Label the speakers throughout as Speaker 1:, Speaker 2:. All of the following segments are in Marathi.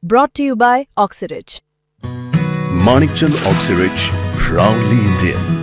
Speaker 1: Brought to you by Oxyrich.
Speaker 2: Manikchand Oxyrich, proudly Indian.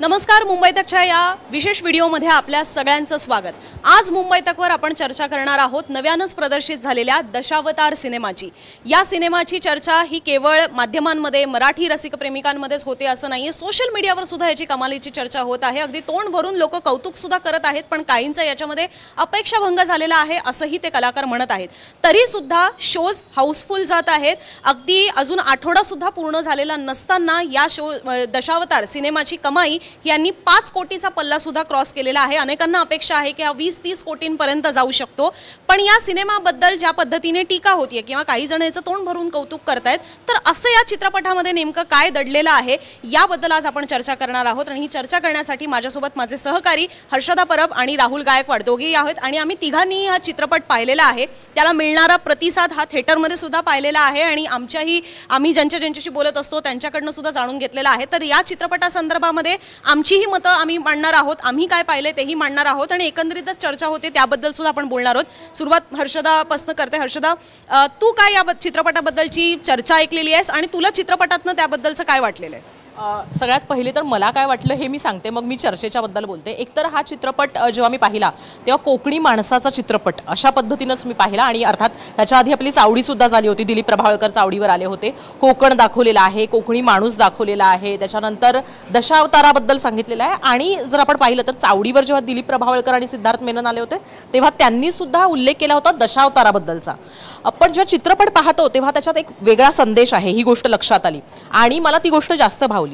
Speaker 3: नमस्कार, मुंबई तकच्या या विशेष व्हिडिओमध्ये आपल्या सगळ्यांचं स्वागत। आज मुंबई तकवर आपण चर्चा करणार आहोत नव्यानच प्रदर्शित झालेल्या दशावतार सिनेमाची। या सिनेमाची चर्चा ही केवळ माध्यमांमध्ये मराठी रसिक प्रेमिकांमध्येच होते असं नाहीये, सोशल मीडियावर सुद्धा याची कमालीची चर्चा होत आहे। अगदी तोंड भरून लोक कौतुक सुद्धा करत आहेत, पण काहींचा याच्यामध्ये अपेक्षाभंग झालेला आहे असंही ते कलाकार म्हणत आहेत। तरी सुद्धा शोज हाऊसफुल जात आहेत। अगदी अजून आठवडा सुद्धा पूर्ण झालेला नसताना या शो दशावतार सिनेमाची कमाई यांनी 5 कोटीचा पल्ला सुद्धा क्रॉस केलेला आहे। अनेकांना अपेक्षा आहे की हा 20-30 कोटींपर्यंत जाऊ शकतो, पण या सिनेमाबद्दल ज्या पद्धतीने टीका होतीये किंवा काही जण याचं तोंड भरून कौतुक करतायत, तर असं या चित्रपटामध्ये नेमकं काय दडलेलं आहे याबद्दल आज आपण चर्चा करणार आहोत। आणि ही चर्चा करण्यासाठी माझ्यासोबत माझे सहकारी हर्षदा परब आणि राहुल गायकवाड दोघेही आहेत आणि आम्ही तिघांनी हा चित्रपट पाहिलेला आहे। त्याला मिळणारा प्रतिसाद हा थिएटरमध्ये सुद्धा पाहिलेला आहे आणि आम्ही ज्यांच्याशी बोलत असतो त्यांच्याकडनं सुद्धा जाणून घेतलेला आहे। तर या चित्रपटासंदर्भामध्ये आमचीही मतं आम्ही मांडणार आहोत, आम्ही काय पाहिले तेही मांडणार आहोत आणि एकंदरीतच चर्चा होते त्याबद्दल सुद्धा आपण बोलणार आहोत। सुरुवात हर्षदापासून करते। हर्षदा, तू काय या चित्रपटाबद्दलची चर्चा ऐकलेली आहेस आणि तुला चित्रपटातनं त्याबद्दलचं काय वाटलेलं आहे?
Speaker 4: सगळ्यात पहिले तर मला काय वाटलं हे मी सांगते, मग मी चर्चेच्या बद्दल बोलते। एकतर हा चित्रपट जेव्हा मी पाहिला तेव्हा कोकणी माणसाचा चित्रपट अशा पद्धतीनेच मी पाहिला आणि अर्थात त्याच्या आधी आपली चावडी सुद्धा झाली होती। दिलीप प्रभावळकर चावडीवर आले होते, कोकण दाखवलेला आहे, कोकणी माणूस दाखवलेला आहे, त्याच्यानंतर दशावताराबद्दल सांगितलेलं आहे। आणि जर आपण पाहिलं तर चावडीवर जेव्हा दिलीप प्रभावळकर आणि सिद्धार्थ मेनन आले होते तेव्हा त्यांनी सुद्धा उल्लेख केला होता दशावताराबद्दलचा। आपण जेव्हा चित्रपट पाहतो तेव्हा त्याच्यात एक वेगळा संदेश आहे, ही गोष्ट लक्षात आली आणि मला ती गोष्ट जास्त भावली।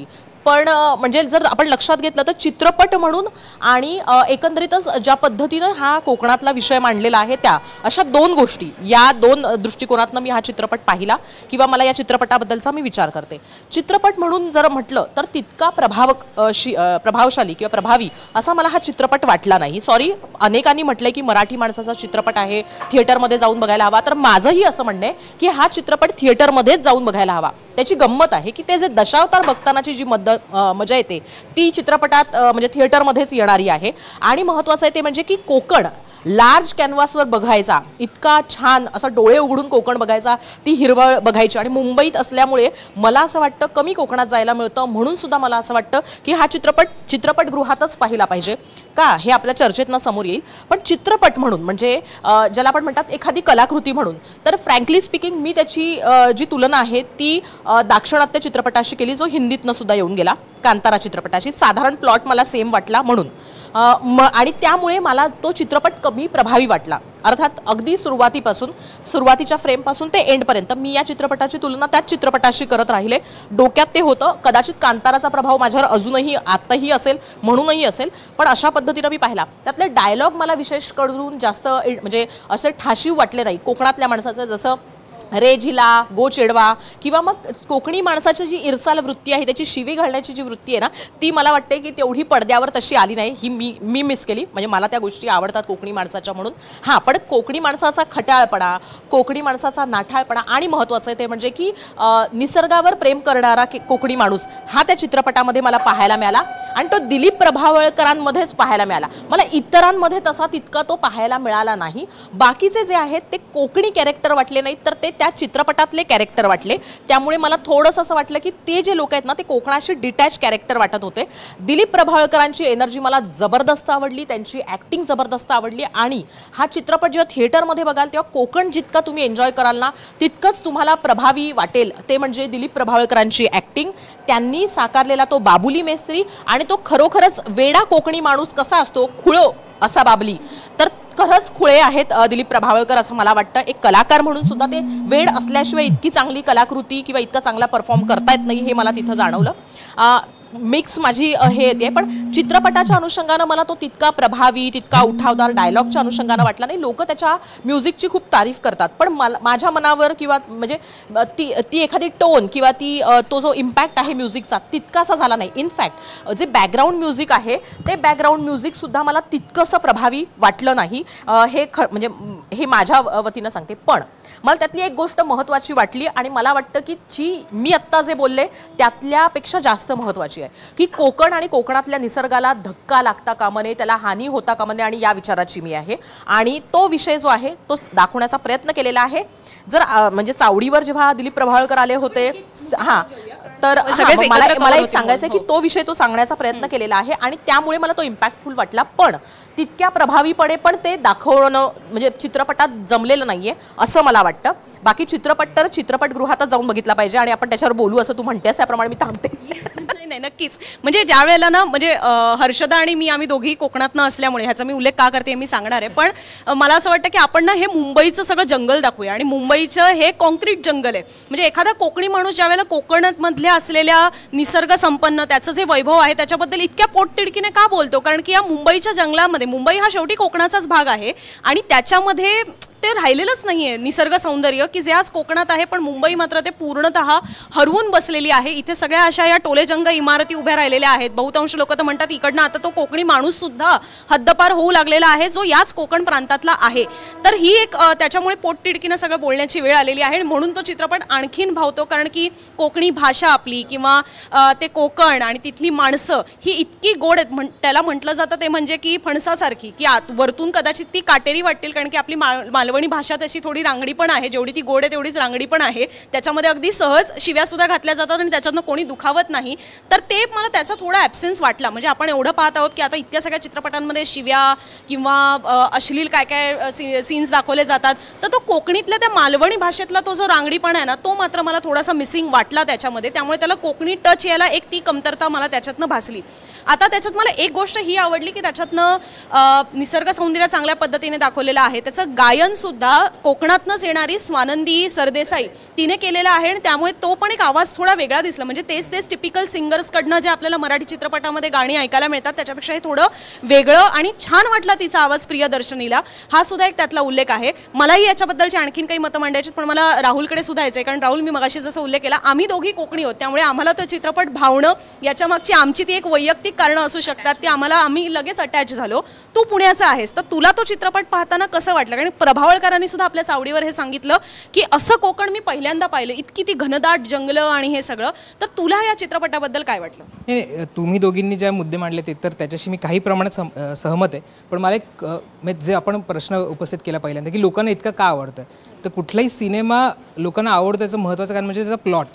Speaker 4: पण म्हणजे जर आपण लक्षात घेतलं तर चित्रपट म्हणून आणि एकंदरीतच ज्या पद्धतीनं हा कोकणातला विषय मांडलेला आहे त्या अशा दोन गोष्टी, या दोन दृष्टिकोनातनं मी हा चित्रपट पाहिला किंवा मला या चित्रपटाबद्दलचा मी विचार करते। चित्रपट म्हणून जर म्हटलं तर तितका प्रभावशाली किंवा प्रभावी असा मला हा चित्रपट वाटला नाही। सॉरी, अनेकांनी म्हटलंय की मराठी माणसाचा चित्रपट आहे, थिएटरमध्ये जाऊन बघायला हवा, तर माझंही असं म्हणणं आहे की हा चित्रपट थिएटरमध्येच जाऊन बघायला हवा। त्याची गंमत आहे की ते जे दशावतार बघतानाची जी मजा येते ती चित्रपटात म्हणजे थिएटरमध्येच येणारी आहे। आणि महत्त्वाचं आहे ते म्हणजे की कोकण लार्ज कॅनव्हासवर बघायचा, इतका छान असा डोळे उघडून कोकण बघायचा, ती हिरवळ बघायची। आणि मुंबईत असल्यामुळे मला असं वाटतं कमी कोकणात जायला मिळतं, म्हणून सुद्धा मला असं वाटतं की हा चित्रपटगृहातच पाहिला पाहिजे का हे आपल्या चर्चेतनं समोर येईल। पण चित्रपट म्हणून म्हणजे ज्याला आपण म्हणतात एखादी कलाकृती म्हणून, तर फ्रँकली स्पीकिंग मी त्याची जी तुलना आहे ती दाक्षिणात्य चित्रपटाशी केली जो हिंदीतनं सुद्धा येऊन गेला, कांतारा चित्रपटाशी। साधारण प्लॉट मला सेम वाटला म्हणून आणि त्यामुळे मला तो चित्रपट कमी प्रभावी वाटला। अर्थात अगदी सुरुवातीच्या फ्रेमपासून ते एंडपर्यंत मी या चित्रपटाची तुलना त्याच चित्रपटाशी करत राहिले। डोक्यात ते होतं, कदाचित कांताराचा प्रभाव माझ्यावर अजूनही आताही असेल म्हणूनही असेल, पण अशा पद्धतीनं मी पाहिला। त्यातले डायलॉग मला विशेष करून जास्त म्हणजे असे ठाशीव वाटले नाही। कोकणातल्या माणसाचं जसं रे झिला गो चिडवा किंवा मग कोकणी माणसाची जी इरसाल वृत्ती आहे, त्याची शिवी घालण्याची जी वृत्ती आहे ना, ती मला वाटते की तेवढी पडद्यावर तशी आली नाही, ही मी मिस केली। म्हणजे मला त्या गोष्टी आवडतात कोकणी माणसाच्या म्हणून। हां, पण कोकणी माणसाचा खट्याळपणा, कोकणी माणसाचा नाठाळपणा आणि महत्त्वाचं आहे ते म्हणजे की निसर्गावर प्रेम करणारा कोकणी माणूस हा त्या चित्रपटामध्ये मला पाहायला मिळाला आणि तो दिलीप प्रभावळकरांमध्येच पाहायला मिळाला। मला इतरांमध्ये तसा तितका तो पाहायला मिळाला नाही। बाकीचे जे आहेत ते कोकणी कॅरेक्टर वाटले नाहीत, तर ते त्या चित्रपटातले कॅरेक्टर वाटले। त्यामुळे मला थोडंसं असं वाटलं की ते जे लोक आहेत ना ते कोकणाशी डिटॅच कॅरेक्टर वाटत होते। दिलीप प्रभावळकरांची एनर्जी मला जबरदस्त आवडली, त्यांची ॲक्टिंग जबरदस्त आवडली आणि हा चित्रपट जेव्हा थिएटरमध्ये बघाल तेव्हा कोकण जितका तुम्ही एन्जॉय कराल ना तितकंच तुम्हाला प्रभावी वाटेल ते म्हणजे दिलीप प्रभावळकरांची ॲक्टिंग, त्यांनी साकारलेला तो बाबुली मेस्त्री आणि तो खरोखरच वेडा कोकणी माणूस कसा असतो, खुळो असा बाबली, तर खरंच खुळे आहेत दिलीप प्रभावळकर असं मला वाटतं। एक कलाकार म्हणून सुद्धा ते वेड असल्याशिवाय इतकी चांगली कलाकृती किंवा इतका चांगला परफॉर्म करता येत नाही, हे मला तिथं जाणवलं। मिक्स माझी हे येते, पण चित्रपटाच्या अनुषंगानं मला तो तितका प्रभावी, तितका उठावदार डायलॉगच्या अनुषंगानं वाटला नाही। लोक त्याच्या म्युझिकची खूप तारीफ करतात, पण माझ्या मनावर किंवा म्हणजे ती एखादी टोन किंवा तो जो इम्पॅक्ट आहे म्युझिकचा तितकासा झाला नाही। इनफॅक्ट जे बॅकग्राऊंड म्युझिक आहे ते बॅकग्राऊंड म्युझिक सुद्धा मला तितकंसं प्रभावी वाटलं नाही। म्हणजे हे माझ्या वतीनं सांगते, पण मला त्यातली एक गोष्ट महत्त्वाची वाटली आणि मला वाटतं की जी मी आत्ता जे बोलले त्यातल्यापेक्षा जास्त महत्त्वाची आहे की कोकण आणि कोकणातल्या निसर्ग निसर्गाला धक्का लागता कामा नये, त्याला हानी होता कामा नये आणि या विचाराची मी आहे. आणि तो विषय जो आहे तो दाखवण्याचा प्रयत्न केलेला आहे. जर म्हणजे चावडीवर जेव्हा दिलीप प्रभावळकर आले होते तर मला एक सांगायचं आहे की तो विषय तो सांगण्याचा प्रयत्न केलेला आहे आणि त्यामुळे मला तो इम्पॅक्टफुल वाटला. पण तितक्या प्रभावीपणे पण ते दाखवणं म्हणजे चित्रपटात जमलेलं नाहीये असं मला वाटतं. बाकी चित्रपट तर चित्रपटगृहातच जाऊन बघितला पाहिजे आणि आपण त्याच्यावर बोलू असं तू म्हणतेस त्याप्रमाणे मी थांबते.
Speaker 3: नाही नक्कीच. म्हणजे ज्या वेळेला ना म्हणजे हर्षदा आणि मी आम्ही दोघी कोकणातनं असल्यामुळे ह्याचा मी उल्लेख का करते मी सांगणार आहे. पण मला असं वाटतं की आपण ना हे मुंबईचं सगळं जंगल दाखवूया आणि मुंबईचं हे कॉन्क्रीट जंगल आहे. म्हणजे एखादा कोकणी माणूस ज्या वेळेला कोकणामधल्या असलेल्या निसर्ग संपन्न त्याचं जे वैभव आहे त्याच्याबद्दल इतक्या पोटतिडकीने का बोलतो, कारण की या मुंबईच्या जंगलामध्ये मुंबई हा शेवटी कोकणाचाच भाग आहे आणि त्याच्यामध्ये ते राहिलेलंच नाहीये निसर्ग सौंदर्य की जे आज कोकणात आहे. पण मुंबई मात्र ते पूर्णतः हरवून बसलेली आहे. इथे सगळ्या अशा या टोलेजंग इमारती उभ्या राहिलेल्या आहेत. बहुतांश लोक तर म्हणतात इकडनं आता तो कोकणी माणूस सुद्धा हद्दपार होऊ लागलेला आहे जो याच कोकण प्रांतातला आहे. तर ही एक त्याच्यामुळे पोटतिडकीनं सगळं बोलण्याची वेळ आलेली आहे. म्हणून तो चित्रपट आणखीन भावतो, कारण की कोकणी भाषा आपली किंवा ते कोकण आणि तिथली माणसं ही इतकी गोड आहेत. त्याला म्हटलं जातं ते म्हणजे की फणसासारखी की वरतून कदाचित ती काटेरी वाटतील, कारण की आपली मालवणी भाषा तशी थोडी रांगडी पण आहे. जेवढी ती गोड आहे तेवढीच रांगडी पण आहे. त्याच्यामध्ये अगदी सहज शिव्या सुद्धा घातल्या जातात आणि त्याच्यातनं कोणी दुखावत नाही. तर ते मला त्याचा थोडा ॲब्सेन्स वाटला. म्हणजे आपण एवढं पाहत आहोत की आता इतक्या सगळ्या चित्रपटांमध्ये शिव्या किंवा अश्लील काय काय सीन्स दाखवले जातात. तर तो कोकणीतल्या त्या मालवणी भाषेतला तो जो रांगडीपणा आहे ना तो मात्र मला थोडासा मिसिंग वाटला त्याच्यामध्ये. त्यामुळे त्याला कोकणी टच यायला एक ती कमतरता मला त्याच्यातनं भासली. आता त्याच्यात मला एक गोष्ट ही आवडली की त्याच्यातनं निसर्ग सौंदर्य चांगल्या पद्धतीने दाखवलेलं आहे. त्याचं गायन सुद्धा कोकणातनंच येणारी स्वानंदी सरदेसाई तिने केलेला आहे आणि त्यामुळे तो पण एक आवाज थोडा वेगळा दिसला. म्हणजे तेच टिपिकल सिंगर्सकडनं जे आपल्याला मराठी चित्रपटामध्ये गाणी ऐकायला मिळतात त्याच्यापेक्षा हे थोडं वेगळं आणि छान वाटला तिचा आवाज प्रियदर्शनीला. हा सुद्धा एक त्यातला उल्लेख आहे. मलाही याच्याबद्दलची आणखीन काही मतं मांडायची, पण मला राहुलकडे सुद्धा यायचं आहे, कारण राहुल मी मगाशी जसं उल्लेख केला आम्ही दोघी कोकणी आहोत त्यामुळे आम्हाला तो चित्रपट भावणं याच्या मागची आमची ती एक वैयक्तिक कारणं असू शकतात. ती आम्ही लगेच अटॅच झालो. तू पुण्याचा आहेस तर तुला तो चित्रपट पाहताना कसं वाटलं? कारण प्रभावळकरांनी सुद्धा आपल्या चावडीवर हे सांगितलं की असं कोकण मी पहिल्यांदा पाहिलं, इतकी ती घनदाट जंगलं आणि हे सगळं. तर तुला या चित्रपटाबद्दल काय वाटलं?
Speaker 5: नाही, तुम्ही दोघींनी ज्या मुद्दे मांडले ते तर त्याच्याशी मी काही प्रमाणात सहमत आहे. पण मला एक जे आपण प्रश्न उपस्थित केला पहिल्यांदा की लोकांना इतकं का आवडतं, तर कुठलाही सिनेमा लोकांना आवडतं याचं महत्त्वाचं कारण म्हणजे त्याचा प्लॉट.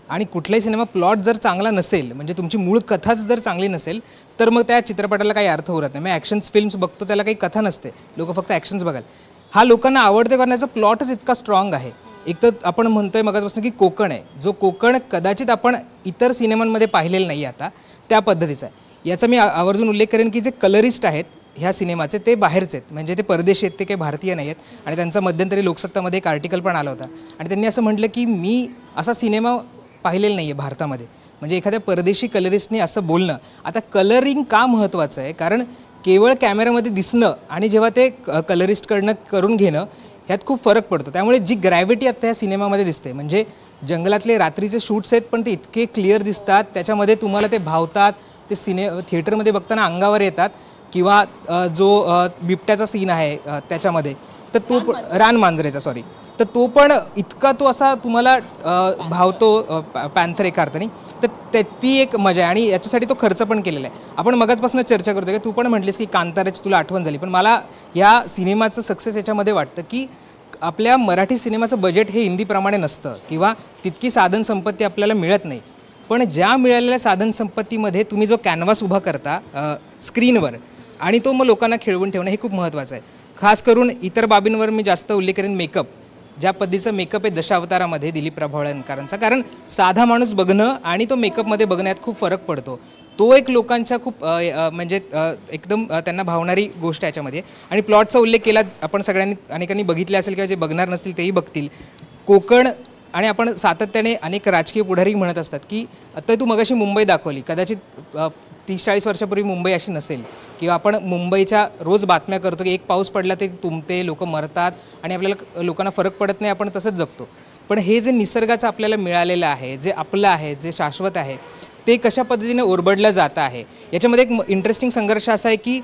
Speaker 5: आणि कुठलाही सिनेमा प्लॉट जर चांगला नसेल म्हणजे तुमची मूळ कथाच जर चांगली नसेल तर मग त्या चित्रपटाला काही अर्थ उरत नाही. मी ॲक्शन्स फिल्म्स बघतो त्याला काही कथा नसते, लोक फक्त ॲक्शन्स बघाल. हा लोकांना आवडते कारण याचा प्लॉटच इतका स्ट्रॉंग आहे. एक तर आपण म्हणतोय मगाचपासून की कोकण आहे, जो कोकण कदाचित आपण इतर सिनेमांमध्ये पाहिलेलं नाही आता त्या पद्धतीचा आहे. याचा मी आवर्जून उल्लेख करेन की जे कलरिस्ट आहेत ह्या सिनेमाचे ते बाहेरचे आहेत, म्हणजे ते परदेशी आहेत, ते काही भारतीय नाही आहेत. आणि त्यांचा मध्यंतरी लोकसत्तामध्ये एक आर्टिकल पण आला होता आणि त्यांनी असं म्हटलं की मी असा सिनेमा पाहिलेलं नाही आहे भारतामध्ये. म्हणजे एखाद्या परदेशी कलरिस्टने असं बोलणं. आता कलरिंग का महत्त्वाचं आहे, कारण केवळ कॅमेऱ्यामध्ये दिसणं आणि जेव्हा ते कलरिस्टकडनं करून घेणं ह्यात खूप फरक पडतो. त्यामुळे जी ग्रॅव्हिटी आता या सिनेमामध्ये दिसते, म्हणजे जंगलातले रात्रीचे शूट्स आहेत पण ते इतके क्लिअर दिसतात, त्याच्यामध्ये तुम्हाला ते भावतात, ते थिएटरमध्ये बघताना अंगावर येतात. किंवा जो बिबट्याचा सीन आहे त्याच्यामध्ये तर तो रान मांजरेचा तर तो पण इतका तो असा तुम्हाला भावतो पॅन्थर एका अर्थाने. तर ती एक मजा आहे आणि याच्यासाठी तो खर्च पण केलेला आहे. आपण मगाचपासून चर्चा करतो की तू पण म्हटलीस की कांताराची तुला आठवण झाली, पण मला या सिनेमाचं सक्सेस याच्यामध्ये वाटतं की आपल्या मराठी सिनेमाचं बजेट हे हिंदीप्रमाणे नसतं किंवा तितकी साधनसंपत्ती आपल्याला मिळत नाही. पण ज्या मिळालेल्या साधनसंपत्तीमध्ये तुम्ही जो कॅनव्हास उभा करता स्क्रीनवर आणि तो मग लोकांना खेळवून ठेवणं हे खूप महत्त्वाचं आहे. खास करून इतर बाबींवर मी जास्त उल्लेख करेन मेकअप. ज्या पद्धतीचा मेकअप आहे दशावतारामध्ये दिलीप प्रभावळकरांचा, कारण साधा माणूस बघणं आणि तो मेकअपमध्ये बघण्यात खूप फरक पडतो. तो एक लोकांच्या खूप म्हणजे एकदम त्यांना भावणारी गोष्ट याच्यामध्ये. आणि प्लॉटचा उल्लेख केला आपण सगळ्यांनी अनेकांनी बघितले असेल किंवा जे बघणार नसतील तेही बघतील. कोकण आणि आपण सातत्याने अनेक राजकीय पुढारी म्हणत असतात की आता तू मगाशी मुंबई दाखवली, कदाचित 30-40 वर्षापूर्वी मुंबई अशी नसेल किंवा आपण मुंबईच्या रोज बातम्या करतो की एक पाऊस पडला ते तुंबते, लोक मरतात आणि आपल्याला लोकांना फरक पडत नाही, आपण तसंच जगतो. पण हे जे निसर्गाचं आपल्याला मिळालेलं आहे, जे आपलं आहे, जे शाश्वत आहे, ते कशा पद्धतीने ओरबडलं जातं आहे. याच्यामध्ये एक इंटरेस्टिंग संघर्ष असा आहे की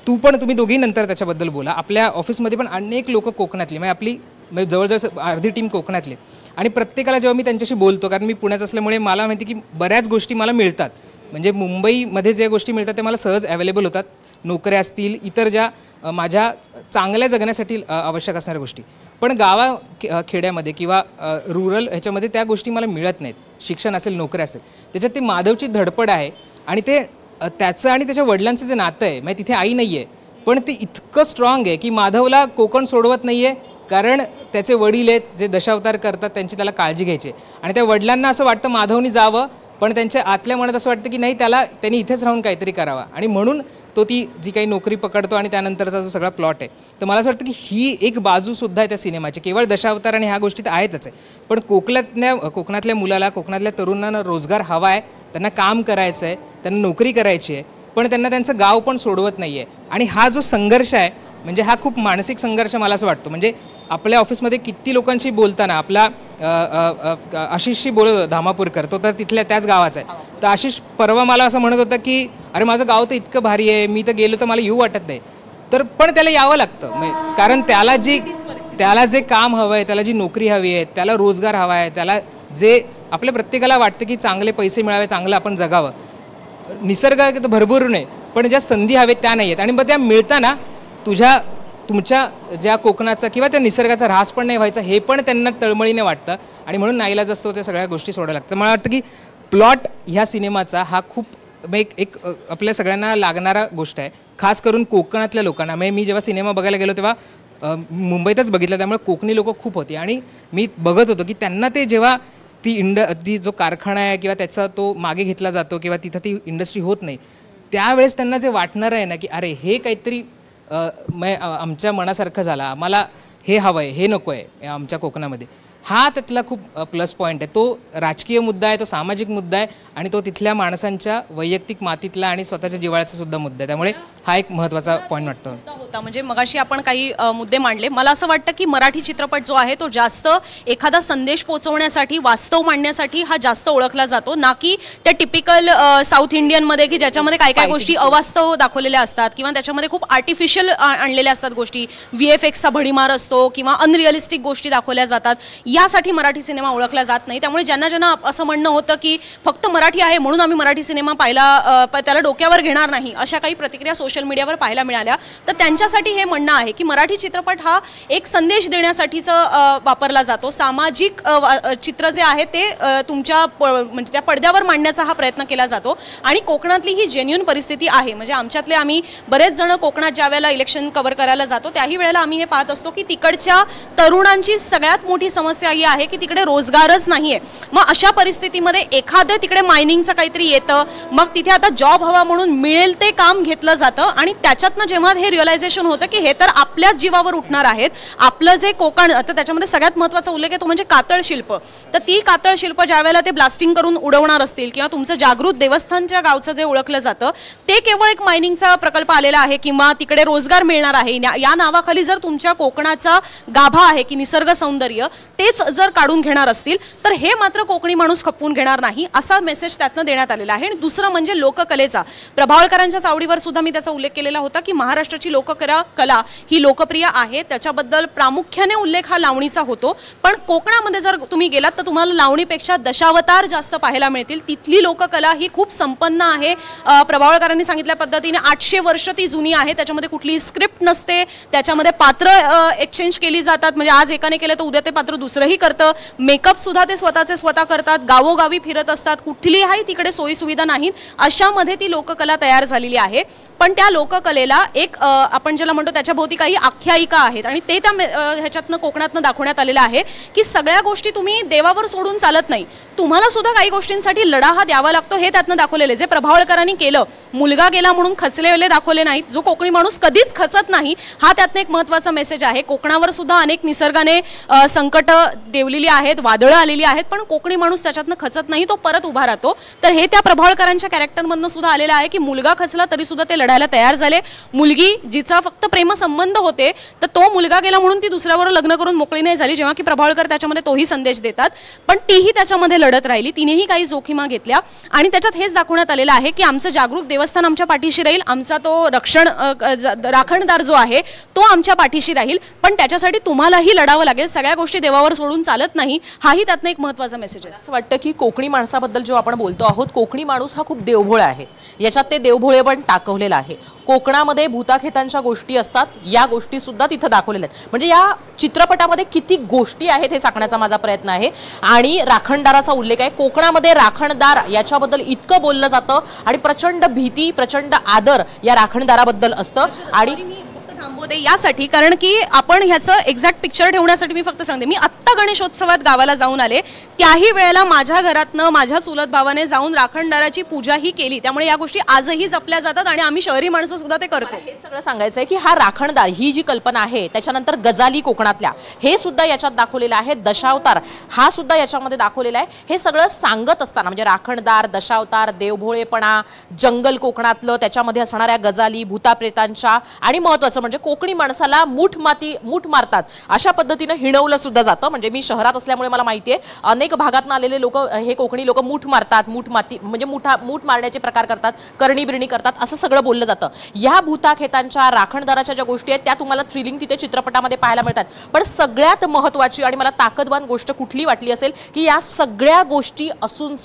Speaker 5: तुम्ही दोघेही नंतर त्याच्याबद्दल बोला. आपल्या ऑफिसमध्ये पण अनेक लोक कोकणातली, म्हणजे आपली जवळजवळ अर्धी टीम कोकणातली, आणि प्रत्येकाला जेव्हा मी त्यांच्याशी बोलतो, कारण मी पुण्यात असल्यामुळे मला माहिती की बऱ्याच गोष्टी मला मिळतात म्हणजे मुंबईमध्ये ज्या गोष्टी मिळतात ते मला सहज अवेलेबल होतात, नोकऱ्या असतील, इतर ज्या माझ्या चांगल्या जगण्यासाठी आवश्यक असणाऱ्या गोष्टी. पण खेड्यामध्ये किंवा रुरल ह्याच्यामध्ये त्या गोष्टी मला मिळत नाहीत. शिक्षण असेल, नोकरी असेल, त्याच्यात ती माधवची धडपड आहे आणि ते त्याचं आणि त्याच्या वडिलांचं जे नातं आहे, म्हणजे तिथे आई नाही आहे पण ते इतकं स्ट्रॉंग आहे की माधवला कोकण सोडवत नाही आहे, कारण त्याचे वडील आहेत जे दशावतार करतात, त्यांची त्याला काळजी घ्यायची आणि त्या वडिलांना असं वाटतं माधवनी जावं, पण त्यांच्या आतल्या मनात असं वाटतं की नाही, त्यांनी इथेच राहून काहीतरी करावं आणि म्हणून तो ती जी काही नोकरी पकडतो आणि त्यानंतरचा जो सगळा प्लॉट आहे. तर मला असं वाटतं की ही एक बाजूसुद्धा आहे त्या सिनेमाची. केवळ दशावतार आणि ह्या गोष्टी तर आहेतच आहे, पण कोकणातल्या मुलाला, कोकणातल्या तरुणांना रोजगार हवा आहे, त्यांना काम करायचं आहे, त्यांना नोकरी करायची आहे, पण त्यांना त्यांचं गाव पण सोडवत नाही आहे. आणि हा जो संघर्ष आहे म्हणजे हा खूप मानसिक संघर्ष मला असं वाटतो. म्हणजे आपल्या ऑफिसमध्ये किती लोकांशी बोलताना, आपला आशिषशी बोलत धामापूरकर, तो तर तिथल्या त्याच गावाचा आहे. तर आशिष परवा मला असं म्हणत होता की अरे माझं गाव तर इतकं भारी आहे, मी तर गेलो तर मला येऊ वाटत नाही. तर पण त्याला यावं लागतं, कारण त्याला जे काम हवं आहे, त्याला जी नोकरी हवी आहे, त्याला रोजगार हवा आहे, त्याला जे आपल्या प्रत्येकाला वाटतं की चांगले पैसे मिळावे, चांगलं आपण जगावं, निसर्ग भरभरून आहे, पण ज्या संधी हवेत त्या नाही आहेत. आणि मग त्या मिळताना तुमच्या ज्या कोकणाचा किंवा त्या निसर्गाचा ऱ्हास पण नाही व्हायचा हे पण त्यांना तळमळीने वाटतं आणि म्हणून नाईलाज असतो त्या सगळ्या गोष्टी सोडायला लागतात. मला वाटतं की प्लॉट ह्या सिनेमाचा हा खूप एक आपल्या सगळ्यांना लागणारा गोष्ट आहे, खास करून कोकणातल्या लोकांना. म्हणजे मी जेव्हा सिनेमा बघायला गेलो तेव्हा मुंबईतच बघितलं, त्यामुळे कोकणी लोकं खूप होती आणि मी बघत होतो की त्यांना ते जेव्हा ती जो कारखाना आहे किंवा त्याचा तो मागे घेतला जातो किंवा तिथं ती इंडस्ट्री होत नाही, त्यावेळेस त्यांना जे वाटणार आहे ना की अरे हे काहीतरी आमच्या मनासारखं झालं, आम्हाला हे हवं आहे, हे नको आहे आमच्या कोकणामध्ये, हा त्यातला खूप प्लस पॉईंट आहे. तो राजकीय मुद्दा आहे, तो सामाजिक मुद्दा आहे आणि तो तिथल्या माणसांच्या वैयक्तिक मातीतला आणि स्वतःच्या जिव्हाळ्याचा सुद्धा मुद्दा आहे. त्यामुळे हा एक महत्त्वाचा पॉईंट वाटतो
Speaker 3: होता. म्हणजे मगाशी आपण काही मुद्दे मांडले. मला असं वाटतं की मराठी चित्रपट जो आहे तो जास्त एखादा संदेश पोहोचवण्यासाठी, वास्तव मांडण्यासाठी हा जास्त ओळखला जातो, ना की त्या टिपिकल साऊथ इंडियनमध्ये की ज्याच्यामध्ये काय काय गोष्टी अवास्तव दाखवलेल्या असतात किंवा त्याच्यामध्ये खूप आर्टिफिशियल आणलेल्या असतात गोष्टी, VFXचा भडीमार असतो किंवा अनरिअलिस्टिक गोष्टी दाखवल्या जातात. यासाठी मराठी सिनेमा ओळखला जात नाही. त्यामुळे ज्यांना असं म्हणणं होतं की फक्त मराठी आहे म्हणून आम्ही मराठी सिनेमा पाहिला, त्याला डोक्यावर घेणार नाही, अशा काही प्रतिक्रिया सोशल मीडियावर पाहायला मिळाल्या. तर त्यांच्यासाठी हे म्हणणं आहे की मराठी चित्रपट हा एक संदेश देण्यासाठीच वापरला जातो. सामाजिक चित्र जे आहे ते तुमच्या म्हणजे त्या पडद्यावर मांडण्याचा हा प्रयत्न केला जातो. आणि कोकणातली ही जेन्युइन परिस्थिती आहे. म्हणजे आमच्यातले आम्ही बरेच जण कोकणात ज्या वेळेला इलेक्शन कव्हर करायला जातो त्याही वेळेला आम्ही हे पाहत असतो की तिकडच्या तरुणांची सगळ्यात मोठी समस्या ही आहे की तिकडे रोजगारच नाही आहे. मग अशा परिस्थितीमध्ये एखादं तिकडे मायनिंगचं काहीतरी येतं, मग तिथे आता जॉब हवा म्हणून मिळेल ते काम घेतलं जातं आणि त्याच्यातनं जेव्हा हे रिअलायझेशन होतं की हे तर आपल्याच जीवावर उठणार आहेत. आपलं जे कोकण, तर त्याच्यामध्ये सगळ्यात महत्त्वाचा उल्लेख आहे तो म्हणजे कातळ शिल्प. तर ती कातळ शिल्प ज्या वेळेला ते ब्लास्टिंग करून उडवणार असतील किंवा तुमचं जागृत देवस्थानच्या गावचं जे ओळखलं जातं ते केवळ एक मायनिंगचा प्रकल्प आलेला आहे किंवा तिकडे रोजगार मिळणार आहे या नावाखाली जर तुमच्या कोकणाचा गाभा आहे की निसर्ग सौंदर्य तेच जर काढून घेणार असतील तर हे मात्र कोकणी माणूस खपवून घेणार नाही, असा मेसेज त्यातनं देण्यात आलेला आहे. आणि दुसरं म्हणजे लोककलेचा. प्रभावळकरांच्या चावडीवर सुद्धा मी त्याचा उल्लेख केलेला होता की महाराष्ट्राची लोककला ही लोकप्रिय आहे, त्याच्याबद्दल प्रामुख्याने उल्लेख हा लावणीचा होतो. पण कोकणामध्ये जर तुम्ही गेलात तर तुम्हाला लावणीपेक्षा दशावतार जास्त पाहायला मिळतील. तिथली लोककला ही खूप संपन्न आहे. प्रभावळकरांनी सांगितल्या पद्धतीने 800 वर्ष ती जुनी आहे. त्याच्यामध्ये कुठलीही स्क्रिप्ट नसते, त्याच्यामध्ये पात्र एक्सचेंज केली जातात. म्हणजे आज एकाने केलं तर उद्या ते पात्र दुसरंही करतं. मेकअप सुद्धा ते स्वतः करतात, गावोगावी फिरत असतात, कुठलीही तिकडे सोयी सुविधा नाहीत. अशामध्ये ती लोककला तयार झालेली आहे. पण त्या लोककलेला एक आपण ज्याला म्हणतो त्याच्याभोवती काही आख्यायिका आहेत आणि ते त्या ह्याच्यातनं कोकणातनं दाखवण्यात आलेलं आहे की सगळ्या गोष्टी तुम्ही देवावर सोडून चालत नाही, तुम्हाला सुद्धा काही गोष्टींसाठी लढा हा द्यावा लागतो. हे त्यातनं दाखवलेलं आहे. जे प्रभावळकरांनी केलं, मुलगा गेला म्हणून खचलेले दाखवले नाहीत, जो कोकणी माणूस कधीच खचत नाही, हा त्यातनं एक महत्त्वाचा मेसेज आहे. कोकणावर सुद्धा अनेक निसर्गाने संकट देवलेली आहेत, वादळं आलेली आहेत, पण कोकणी माणूस त्याच्यातनं खचत नाही, तो परत उभा राहतो. तर हे त्या प्रभावळकरांच्या कॅरेक्टरमधनं सुद्धा आलेलं आहे की मुलगा खचला तरी सुद्धा ते लढायला तयार झाले. मुलगी जिचा फक्त प्रेमसंबंध होते तर तो मुलगा गेला म्हणून ती दुसऱ्यावर लग्न करून मोकळी नाही झाली, जेव्हा की प्रभावळकर त्याच्यामध्ये तोही संदेश देतात. पण तीही त्याच्यामध्ये लढत राहिली, तिनेही काही जोखिमा घेतल्या आणि त्याच्यात हेच दाखवण्यात आलेलं आहे की आमचं जागरूक देवस्थान आमच्या पाठीशी राहील, आमचा तो राखणदार जो आहे तो आमच्या पाठीशी राहील, पण त्याच्यासाठी तुम्हालाही लढावं लागेल. सगळ्या गोष्टी देवावर सोडून चालत नाही, हाही त्यातनं एक महत्त्वाचा मेसेज आहे.
Speaker 4: असं वाटतं की कोकणी माणसाबद्दल जेव्हा आपण बोलतो आहोत, कोकणी माणूस हा खूप देवभोळा आहे. याच्यात ते देवभोळे पण टाकवलेलं आहे. कोकणामध्ये भूताखेतांच्या गोष्टी असतात, या गोष्टी सुद्धा तिथं दाखवलेल्या आहेत. म्हणजे या चित्रपटामध्ये किती गोष्टी आहेत हे सांगण्याचा माझा प्रयत्न आहे. आणि राखणदाराचा उल्लेख आहे. कोकणामध्ये राखणदार याच्याबद्दल इतकं बोललं जातं आणि प्रचंड भीती, प्रचंड आदर या राखणदाराबद्दल असतं. आणि
Speaker 3: थांबवते यासाठी, कारण की आपण ह्याचं एक्झॅक्ट पिक्चर ठेवण्यासाठी मी फक्त सांगते, मी आत्ता गणेशोत्सवात गावाला जाऊन आले. त्याही वेळेला माझ्या घरातनं माझ्या चुलत भावाने जाऊन राखणदाराची पूजाही केली. त्यामुळे या गोष्टी आजही जपल्या जातात आणि आम्ही शहरी माणसं सुद्धा ते करतो.
Speaker 4: हे सगळं सांगायचं आहे की हा राखणदार ही जी कल्पना आहे, त्याच्यानंतर गजाली कोकणातल्या हे सुद्धा याच्यात दाखवलेलं आहे. दशावतार हा सुद्धा याच्यामध्ये दाखवलेला आहे. हे सगळं सांगत असताना म्हणजे राखणदार, दशावतार, देवभोळेपणा, जंगल कोकणातलं, त्याच्यामध्ये असणाऱ्या गजाली, भूताप्रेतांच्या आणि महत्त्वाचं म्हणजे कोकणी माणसाला मूठ मारतात अशा पद्धतीने हिणवलं सुद्धा जातं. म्हणजे मी शहरात असल्यामुळे मला माहिती आहे, अनेक भागातून आलेले लोक, हे कोकणी लोक मूठ मारतात, म्हणजे मूठ मारण्याचे प्रकार करतात, करणी बिरणी करतात, असं सगळं बोललं जातं. या भूताखेतांच्या, राखणदाराच्या ज्या गोष्टी आहेत त्या तुम्हाला थ्रिलिंग तिथे चित्रपटामध्ये पाहायला मिळतात. पण सगळ्यात महत्त्वाची आणि मला ताकदवान गोष्ट कुठली वाटली असेल की या सगळ्या गोष्टी असून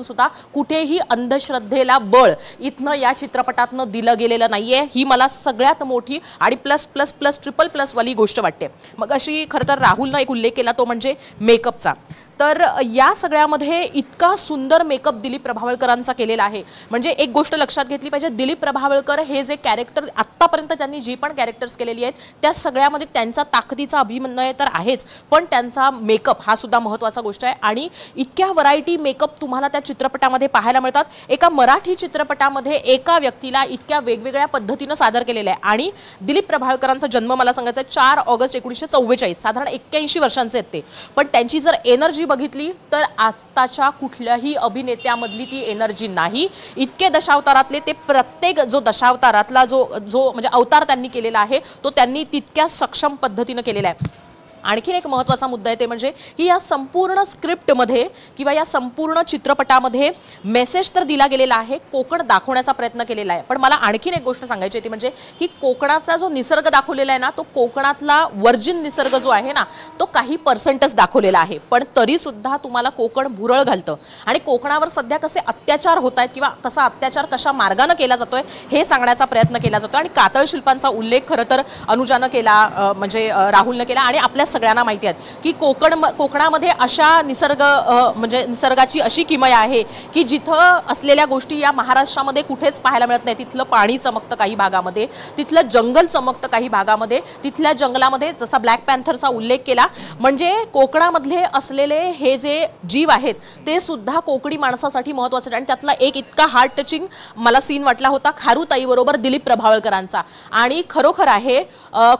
Speaker 4: सुद्धा कुठेही अंधश्रद्धेला बळ इथनं या चित्रपटातनं दिलं गेलेलं नाहीये. ही मला सगळ्यात मोठी आणि plus plus plus triple plus वाली गोष्ट वाटते. मग अशी खरं तर राहुलनं एक उल्लेख केला तो म्हणजे मेकअपचा. तर या सगळ्यामध्ये इतका सुंदर मेकअप दिलीप प्रभावळकरांचा केलेला आहे. म्हणजे एक गोष्ट लक्षात घेतली पाहिजे, दिलीप प्रभावळकर हे जे कॅरेक्टर आत्तापर्यंत त्यांनी जी पण कॅरेक्टर्स केलेली आहेत त्या सगळ्यामध्ये त्यांचा ताकदीचा अभिनय तर आहेच, पण त्यांचा मेकअप हा सुद्धा महत्त्वाचा गोष्ट आहे. आणि इतक्या व्हरायटी मेकअप तुम्हाला त्या चित्रपटामध्ये पाहायला मिळतात. एका मराठी चित्रपटामध्ये एका व्यक्तीला इतक्या वेगवेगळ्या पद्धतीनं सादर केलेलं आहे. आणि दिलीप प्रभावळकरांचा जन्म मला सांगायचा 4 ऑगस्ट 1944, साधारण 81 वर्षांचे आहेत ते. पण त्यांची जर एनर्जी बघितली तर आताच्या कुठल्याही अभिनेत्यामधली ती एनर्जी नाही. इतके दशावतारातले ते प्रत्येक जो दशावतारातला जो म्हणजे अवतार त्यांनी केलेला आहे तो त्यांनी तितक्या सक्षम पद्धतीने केलेला आहे. आणखीन एक महत्त्वाचा मुद्दा आहे ते म्हणजे की या संपूर्ण स्क्रिप्टमध्ये किंवा या संपूर्ण चित्रपटामध्ये मेसेज तर दिला गेलेला आहे, कोकण दाखवण्याचा प्रयत्न केलेला आहे. पण मला आणखीन एक गोष्ट सांगायची ती म्हणजे की कोकणाचा जो निसर्ग दाखवलेला आहे ना, तो कोकणातला वर्जिन निसर्ग जो आहे ना तो काही पर्सेंटच दाखवलेला आहे. पण तरीसुद्धा तुम्हाला कोकण भुरळ घालतं. आणि कोकणावर सध्या कसे अत्याचार होत आहेत किंवा कसा अत्याचार कशा मार्गाने केला जातोय हे सांगण्याचा प्रयत्न केला जातो. आणि कातळ शिल्पांचा उल्लेख खरं तर अनुजानं केला, म्हणजे राहुलनं केला. आणि आपल्या सगळ्यांना माहिती आहे की कोकणामध्ये अशा म्हणजे निसर्गाची अशी किमया आहे की जिथं असलेल्या गोष्टी या महाराष्ट्रामध्ये कुठेच पाहायला मिळत नाही. तिथलं पाणी चमकतं काही भागामध्ये, तिथलं जंगल चमकतं काही भागामध्ये, तिथल्या जंगलामध्ये जसा ब्लॅक पॅन्थरचा उल्लेख केला म्हणजे कोकणामधले असलेले हे जे जीव आहेत ते सुद्धा कोकणी माणसासाठी महत्त्वाचे. आणि त्यातला एक इतका हार्ट टचिंग मला सीन वाटला होता खारुताई बरोबर दिलीप प्रभावळकरांचा. आणि खरोखर आहे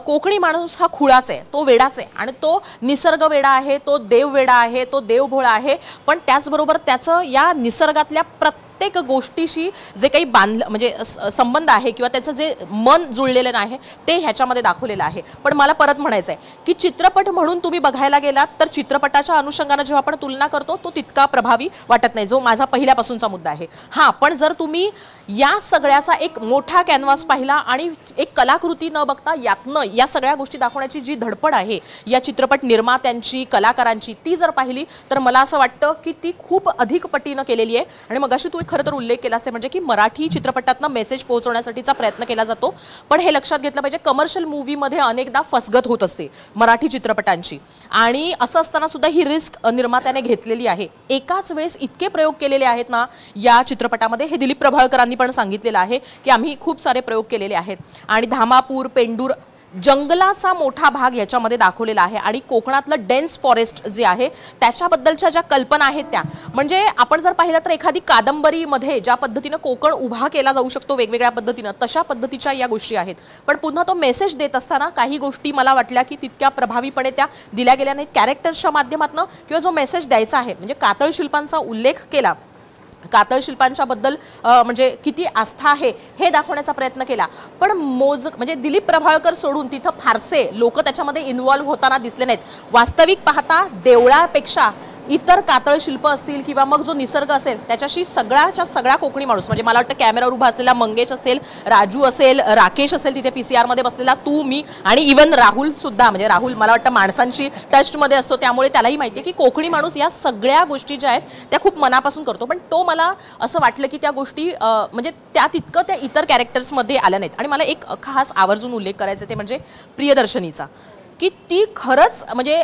Speaker 4: कोकणी माणूस हा खुळाच आहे, तो वेडाच आहे. आणि तो निसर्ग वेडा आहे, तो देव वेडा आहे, तो देवभोळा आहे. पण त्याचबरोबर त्याचं या निसर्गातल्या प्रत्येक गोष्टीशी जे काही म्हणजे संबंध आहे किंवा त्याचं जे मन जुळलेलं आहे ते ह्याच्यामध्ये दाखवलेलं आहे. पण मला परत म्हणायचं आहे की चित्रपट म्हणून तुम्ही बघायला गेलात तर चित्रपटाच्या अनुषंगाने जेव्हा आपण तुलना करतो तो तितका प्रभावी वाटत नाही, जो माझा पहिल्यापासूनचा मुद्दा आहे. हां, पण जर तुम्ही या सगळ्याचा एक मोठा कॅनव्हास पाहिला आणि एक कलाकृती न बघता यातनं या सगळ्या गोष्टी दाखवण्याची जी धडपड आहे या चित्रपट निर्मात्यांची, कलाकारांची, ती जर पाहिली तर मला असं वाटतं की ती खूप अधिक पटीनं केलेली आहे. आणि मग अशी तू खरं तर उल्लेख केला असते म्हणजे की मराठी चित्रपटातनं मेसेज पोहोचवण्यासाठीचा प्रयत्न केला जातो. पण हे लक्षात घेतलं पाहिजे, कमर्शियल मूव्हीमध्ये अनेकदा फसगत होत असते मराठी चित्रपटांची. आणि असं असताना सुद्धा ही रिस्क निर्मात्याने घेतलेली आहे. एकाच वेळेस इतके प्रयोग केलेले आहेत ना या चित्रपटामध्ये, हे दिलीप प्रभावळकरांनी पण सांगितलेलं आहे की आम्ही खूप सारे प्रयोग केलेले आहेत. आणि धामापूर, पेंडूर, जंगलाचा मोठा भाग याच्यामध्ये दाखवलेला आहे. आणि कोकणातलं डेन्स फॉरेस्ट जे आहे त्याच्याबद्दलच्या ज्या कल्पना आहेत त्या म्हणजे आपण जर पाहिलं तर एखादी कादंबरीमध्ये ज्या पद्धतीनं कोकण उभा केला जाऊ शकतो वेगवेगळ्या पद्धतीनं, तशा पद्धतीच्या या गोष्टी आहेत. पण पुन्हा तो मेसेज देत असताना काही गोष्टी मला वाटल्या की तितक्या प्रभावीपणे त्या दिल्या गेल्या नाहीत कॅरेक्टर्सच्या माध्यमातून किंवा जो मेसेज द्यायचा आहे. म्हणजे कातळ शिल्पांचा उल्लेख केला, कातळ शिल्पांच्या बद्दल म्हणजे किती आस्था आहे हे दाखवण्याचा प्रयत्न केला. पण म्हणजे दिलीप प्रभावळकर सोडून तिथं फारसे लोक त्याच्यामध्ये इन्व्हॉल्व्ह होताना दिसले नाहीत. वास्तविक पाहता देवळापेक्षा इतर कातळ शिल्प असतील किंवा मग जो निसर्ग असेल त्याच्याशी सगळ्याच्या सगळा कोकणी माणूस म्हणजे मला वाटतं कॅमेरावर उभा असलेला मंगेश असेल, राजू असेल, राकेश असेल तिथे PCR मध्ये बसलेला, तू, मी आणि इवन राहुल सुद्धा, म्हणजे राहुल मला वाटतं माणसांशी टचमध्ये असतो त्यामुळे त्यालाही माहिती आहे की कोकणी माणूस या सगळ्या गोष्टी ज्या आहेत त्या खूप मनापासून करतो. पण तो मला असं वाटलं की त्या गोष्टी म्हणजे त्या तितकं त्या इतर कॅरेक्टर्समध्ये आल्या नाहीत. आणि मला एक खास आवर्जून उल्लेख करायचा ते म्हणजे प्रियदर्शनीचा, की ती खरंच म्हणजे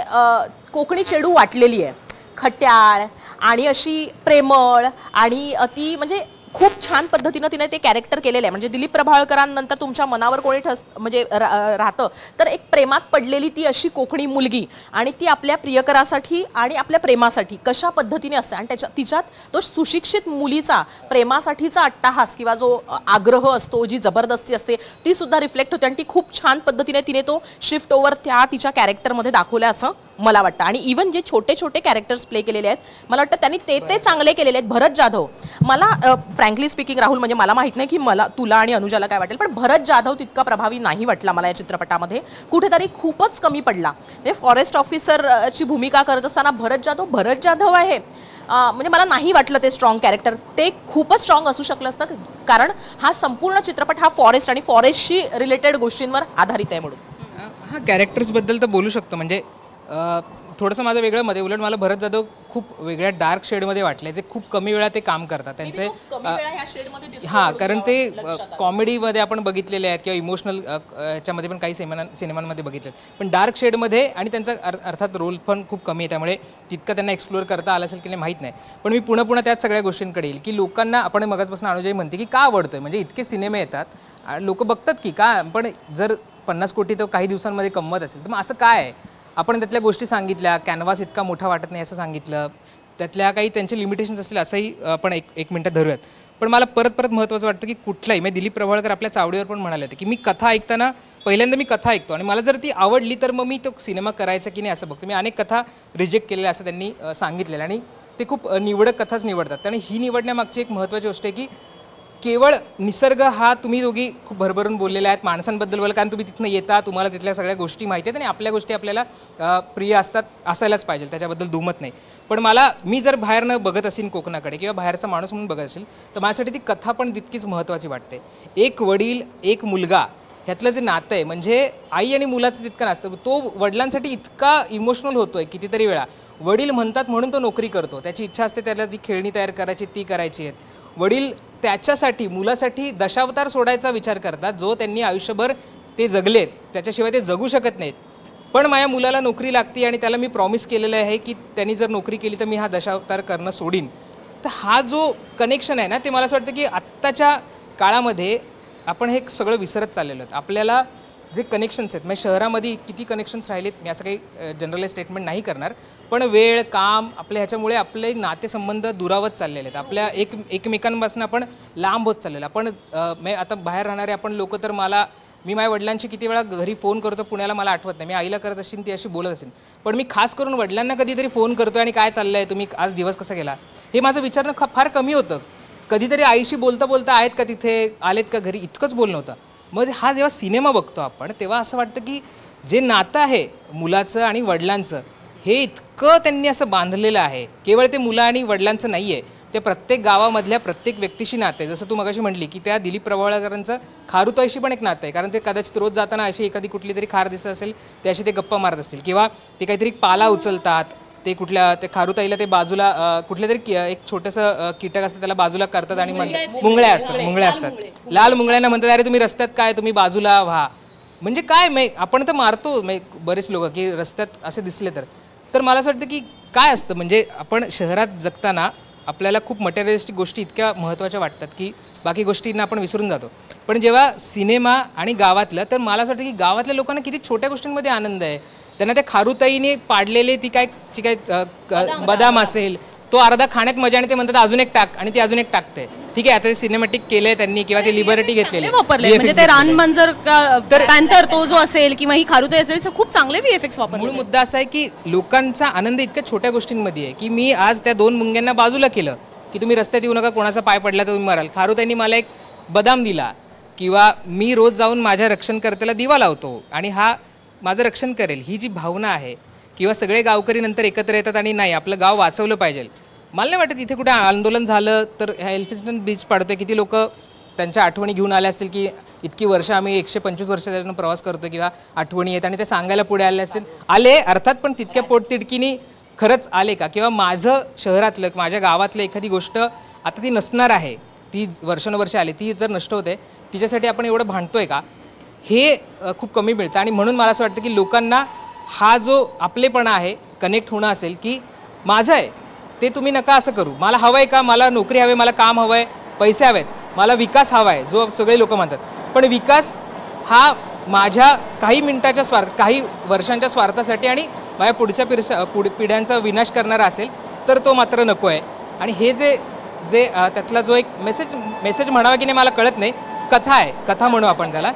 Speaker 4: कोकणी चेडू वाटलेली आहे, खट्याळ आणि अशी प्रेमळ आणि ती म्हणजे खूप छान पद्धतीनं तिने ते कॅरेक्टर केलेलं आहे. म्हणजे दिलीप प्रभावळकरांनंतर तुमच्या मनावर कोणी म्हणजे राहतं तर एक प्रेमात पडलेली ती अशी कोकणी मुलगी आणि ती आपल्या प्रियकरासाठी आणि आपल्या प्रेमासाठी कशा पद्धतीने असते आणि तिच्यात तो सुशिक्षित मुलीचा प्रेमासाठीचा अट्टाहास किंवा जो आग्रह असतो, जी जबरदस्ती असते ती सुद्धा रिफ्लेक्ट होते आणि ती खूप छान पद्धतीने तिने तो शिफ्ट ओव्हर त्या तिच्या कॅरेक्टरमध्ये दाखवलं असं मला वाटतं. आणि इवन जे छोटे छोटे कॅरेक्टर्स प्ले केलेले आहेत मला वाटतं त्यांनी ते चांगले केलेले आहेत. भरत जाधव, मला फ्रँकली स्पीकिंग राहुल म्हणजे मला माहित नाही की मला तुला आणि अनुजाला काय वाटेल, पण भरत जाधव तितका प्रभावी नाही वाटला मला या चित्रपटामध्ये, कुठेतरी खूपच कमी पडला. म्हणजे फॉरेस्ट ऑफिसरची भूमिका करत असताना भरत जाधव आहे म्हणजे मला नाही वाटलं ते स्ट्रॉंग कॅरेक्टर. ते खूपच स्ट्रॉंग असू शकलं असतं कारण हा संपूर्ण चित्रपट हा फॉरेस्ट आणि फॉरेस्टशी रिलेटेड गोष्टींवर आधारित आहे म्हणून.
Speaker 5: हां, कॅरेक्टर्सबद्दल तर बोलू शकतो. म्हणजे थोडंसं माझं वेगळं मध्ये, उलट मला भरत जाधव खूप वेगळ्या डार्क शेडमध्ये वाटले, जे खूप कमी वेळा ते काम करतात त्यांचे. हां, कारण ते कॉमेडीमध्ये आपण बघितलेले आहेत किंवा इमोशनल याच्यामध्ये पण काही सिनेमांमध्ये बघितले, पण डार्क शेडमध्ये आणि त्यांचा अर्थात रोल पण खूप कमी आहे त्यामुळे तितकं त्यांना एक्सप्लोअर करता आलं असेल की नाही माहीत नाही. पण मी पुन्हा त्याच सगळ्या गोष्टींकडे येईल की लोकांना, आपण मगाचपासून अनुजाई म्हणते की का आवडतोय, म्हणजे इतके सिनेमे येतात लोक बघतात की का, पण जर 50 कोटी तर काही दिवसांमध्ये कमवत असेल तर मग असं काय आहे. आपण त्यातल्या गोष्टी सांगितल्या, कॅनव्हास इतका मोठा वाटत नाही असं सांगितलं, त्यातल्या काही त्यांचे लिमिटेशन्स असतील असंही आपण एक मिनटात धरूयात. पण मला परत महत्त्वाचं वाटतं की कुठलाही, म्हणजे दिलीप प्रभावळकर आपल्या चावडीवर पण म्हणाले होते की मी कथा ऐकताना पहिल्यांदा मी कथा ऐकतो आणि मला जर ती आवडली तर मग मी तो सिनेमा करायचा की नाही असं बघतो. मी अनेक कथा रिजेक्ट केलेल्या असं त्यांनी सांगितलेलं आणि ते खूप निवडक कथाच निवडतात. आणि ही निवडण्यामागची एक महत्त्वाची गोष्ट आहे की केवळ निसर्ग हा, तुम्ही दोघी खूप भरभरून बोललेल्या आहेत माणसांबद्दल बोला, कारण तुम्ही तिथनं येता, तुम्हाला तिथल्या सगळ्या गोष्टी माहिती आहेत आणि आपल्या गोष्टी आपल्याला प्रिय असतात, असायलाच पाहिजे, त्याच्याबद्दल दुमत नाही. पण मी जर बाहेरनं बघत असेल कोकणाकडे किंवा बाहेरचा माणूस म्हणून बघत असेल तर माझ्यासाठी ती कथा पण तितकीच महत्त्वाची वाटते. एक वडील एक मुलगा ह्यातलं जे नातं आहे, म्हणजे आई आणि मुलाचं तितकं नसतं, तो वडिलांसाठी इतका इमोशनल होतो आहे कितीतरी वेळा. वडील म्हणतात म्हणून तो नोकरी करतो, त्याची इच्छा असते त्याला जी खेळणी तयार करायची ती करायची आहेत. वडील त्याच्यासाठी मुलासाठी दशावतार सोडायचा विचार करतात जो त्यांनी आयुष्यभर ते जगलेत, त्याच्याशिवाय ते जगू शकत नाहीत. पण माझ्या मुलाला नोकरी लागते आणि त्याला मी प्रॉमिस केलेलं आहे की त्यांनी जर नोकरी केली तर मी हा दशावतार करणं सोडीन. तर हा जो कनेक्शन आहे ना, ते मला असं वाटतं की आत्ताच्या काळामध्ये आपण हे सगळं विसरत चाललेलो आहेत. आपल्याला जे कनेक्शन्स आहेत, म्हणजे शहरामध्ये किती कनेक्शन्स राहिलेत, मी असं काही जनरलाइज स्टेटमेंट नाही करणार, पण वेळ, काम, आपल्या ह्याच्यामुळे आपले नातेसंबंध दुरावत चाललेले आहेत, आपल्या एकमेकांपासून आपण लांब होत चाललेलं. आपण आता बाहेर राहणारे आपण लोक तर मी माझ्या वडिलांशी किती वेळा घरी फोन करतो पुण्याला, मला आठवत नाही. मी आईला करत असेल, ती अशी बोलत असेल, पण मी खास करून वडिलांना कधीतरी फोन करतो आणि काय चाललं आहे, तुम्ही आज दिवस कसा गेला, हे माझं विचारणं फार कमी होतं. कधीतरी आईशी बोलता आहेत का तिथे, आलेत का घरी, इतकंच बोलणं होतं. मग हा जेव्हा सिनेमा बघतो आपण तेव्हा असं वाटतं की जे नातं आहे मुलाचं आणि वडिलांचं, हे इतकं त्यांनी असं बांधलेलं आहे. केवळ ते मुलं आणि वडिलांचं नाही आहे, ते प्रत्येक गावामधल्या प्रत्येक व्यक्तीशी नातं आहे. जसं तू मगाशी म्हटली की त्या दिलीप प्रभावळकरांचं खारुताईशी पण एक नातं आहे, कारण ते कदाचित रोज जाताना अशी एखादी कुठली तरी खार दिसत असेल त्याशी ते गप्पा मारत असतील, किंवा ते काहीतरी पाला उचलतात, ते ते खारुताईला ते बाजूला कुठल्या तरी एक छोटंसं कीटक असतं त्याला बाजूला करतात आणि मुंगळ्या असतात. लाल मुंगळ्यांना म्हणतात अरे तुम्ही रस्त्यात काय, तुम्ही बाजूला व्हा. म्हणजे काय, आपण तर मारतो बरेच लोक की रस्त्यात असे दिसले तर मला असं वाटतं की काय असतं, म्हणजे आपण शहरात जगताना आपल्याला खूप मटेरियलिस्टिक गोष्टी इतक्या महत्त्वाच्या वाटतात की बाकी गोष्टींना आपण विसरून जातो. पण जेव्हा सिनेमा आणि गावातलं, तर मला असं वाटतं की गावातल्या लोकांना किती छोट्या गोष्टींमध्ये आनंद आहे. त्यांना त्या खारुताईने पाडलेले ती काय बदाम असेल, तो अर्धा खाण्यात मजा आणि ते म्हणतात अजून एक टाक, आणि ती अजून एक टाकते. ठीक आहे, आता ते सिनेमॅटिक केलंय त्यांनी किंवा ते लिबर्टी घेतलेली
Speaker 3: वापरले, म्हणजे ते रानमंजर पॅन्थर तो जो असेल किंवा ही खारुताई असेल, खूप चांगले VFX वापरले.
Speaker 5: मूळ मुद्दा असा आहे की लोकांचा आनंद इतक्या छोट्या गोष्टींमध्ये आहे की मी आज त्या 2 मुंग्यांना बाजूला केलं की तुम्ही रस्त्यात येऊ नका, कोणाचा पाय पडला तर तुम्ही मराल. खारुताईंनी मला एक बदाम दिला, किंवा मी रोज जाऊन माझ्या रक्षणकर्त्याला दिवा लावतो आणि हा माझं रक्षण करेल. ही जी भावना आहे किंवा सगळे गावकरी नंतर एकत्र येतात आणि नाही आपलं गाव वाचवलं पाहिजे. मला नाही वाटत इथे कुठे आंदोलन झालं तर ह्या एलिफंट बीच पाडतोय. किती लोक त्यांच्या आठवणी घेऊन आले असतील की इतकी वर्ष आम्ही 125 वर्षापासून प्रवास करतो किंवा आठवणी आहेत आणि ते सांगायला पुढे आले असतील. आले अर्थात, पण तितक्या पोटतिडकीनी खरंच आले का? किंवा माझं शहरातलं माझ्या गावातलं एखादी गोष्ट आता ती नसणार आहे, ती वर्षानुवर्षे आली, ती जर नष्ट होते तिच्यासाठी आपण एवढं भांडतोय का? हे खूप कमी मिळतं. आणि म्हणून मला असं वाटतं की लोकांना हा जो आपलेपणा आहे, कनेक्ट होणं असेल की माझं आहे ते तुम्ही नका असं करू. मला हवं आहे का? मला नोकरी हवी, मला काम हवं आहे, पैसे हवेत, मला विकास हवा आहे, जो सगळे लोक म्हणतात. पण विकास हा माझ्या काही मिनिटाच्या स्वार्थ, काही वर्षांच्या स्वार्थासाठी आणि माझ्या पुढच्या पिढ्यांचा विनाश करणारा असेल तर तो मात्र नको आहे. आणि हे जे त्यातला जो एक मेसेज म्हणावा की नाही मला कळत नाही, कथा आहे, कथा म्हणू आपण त्याला,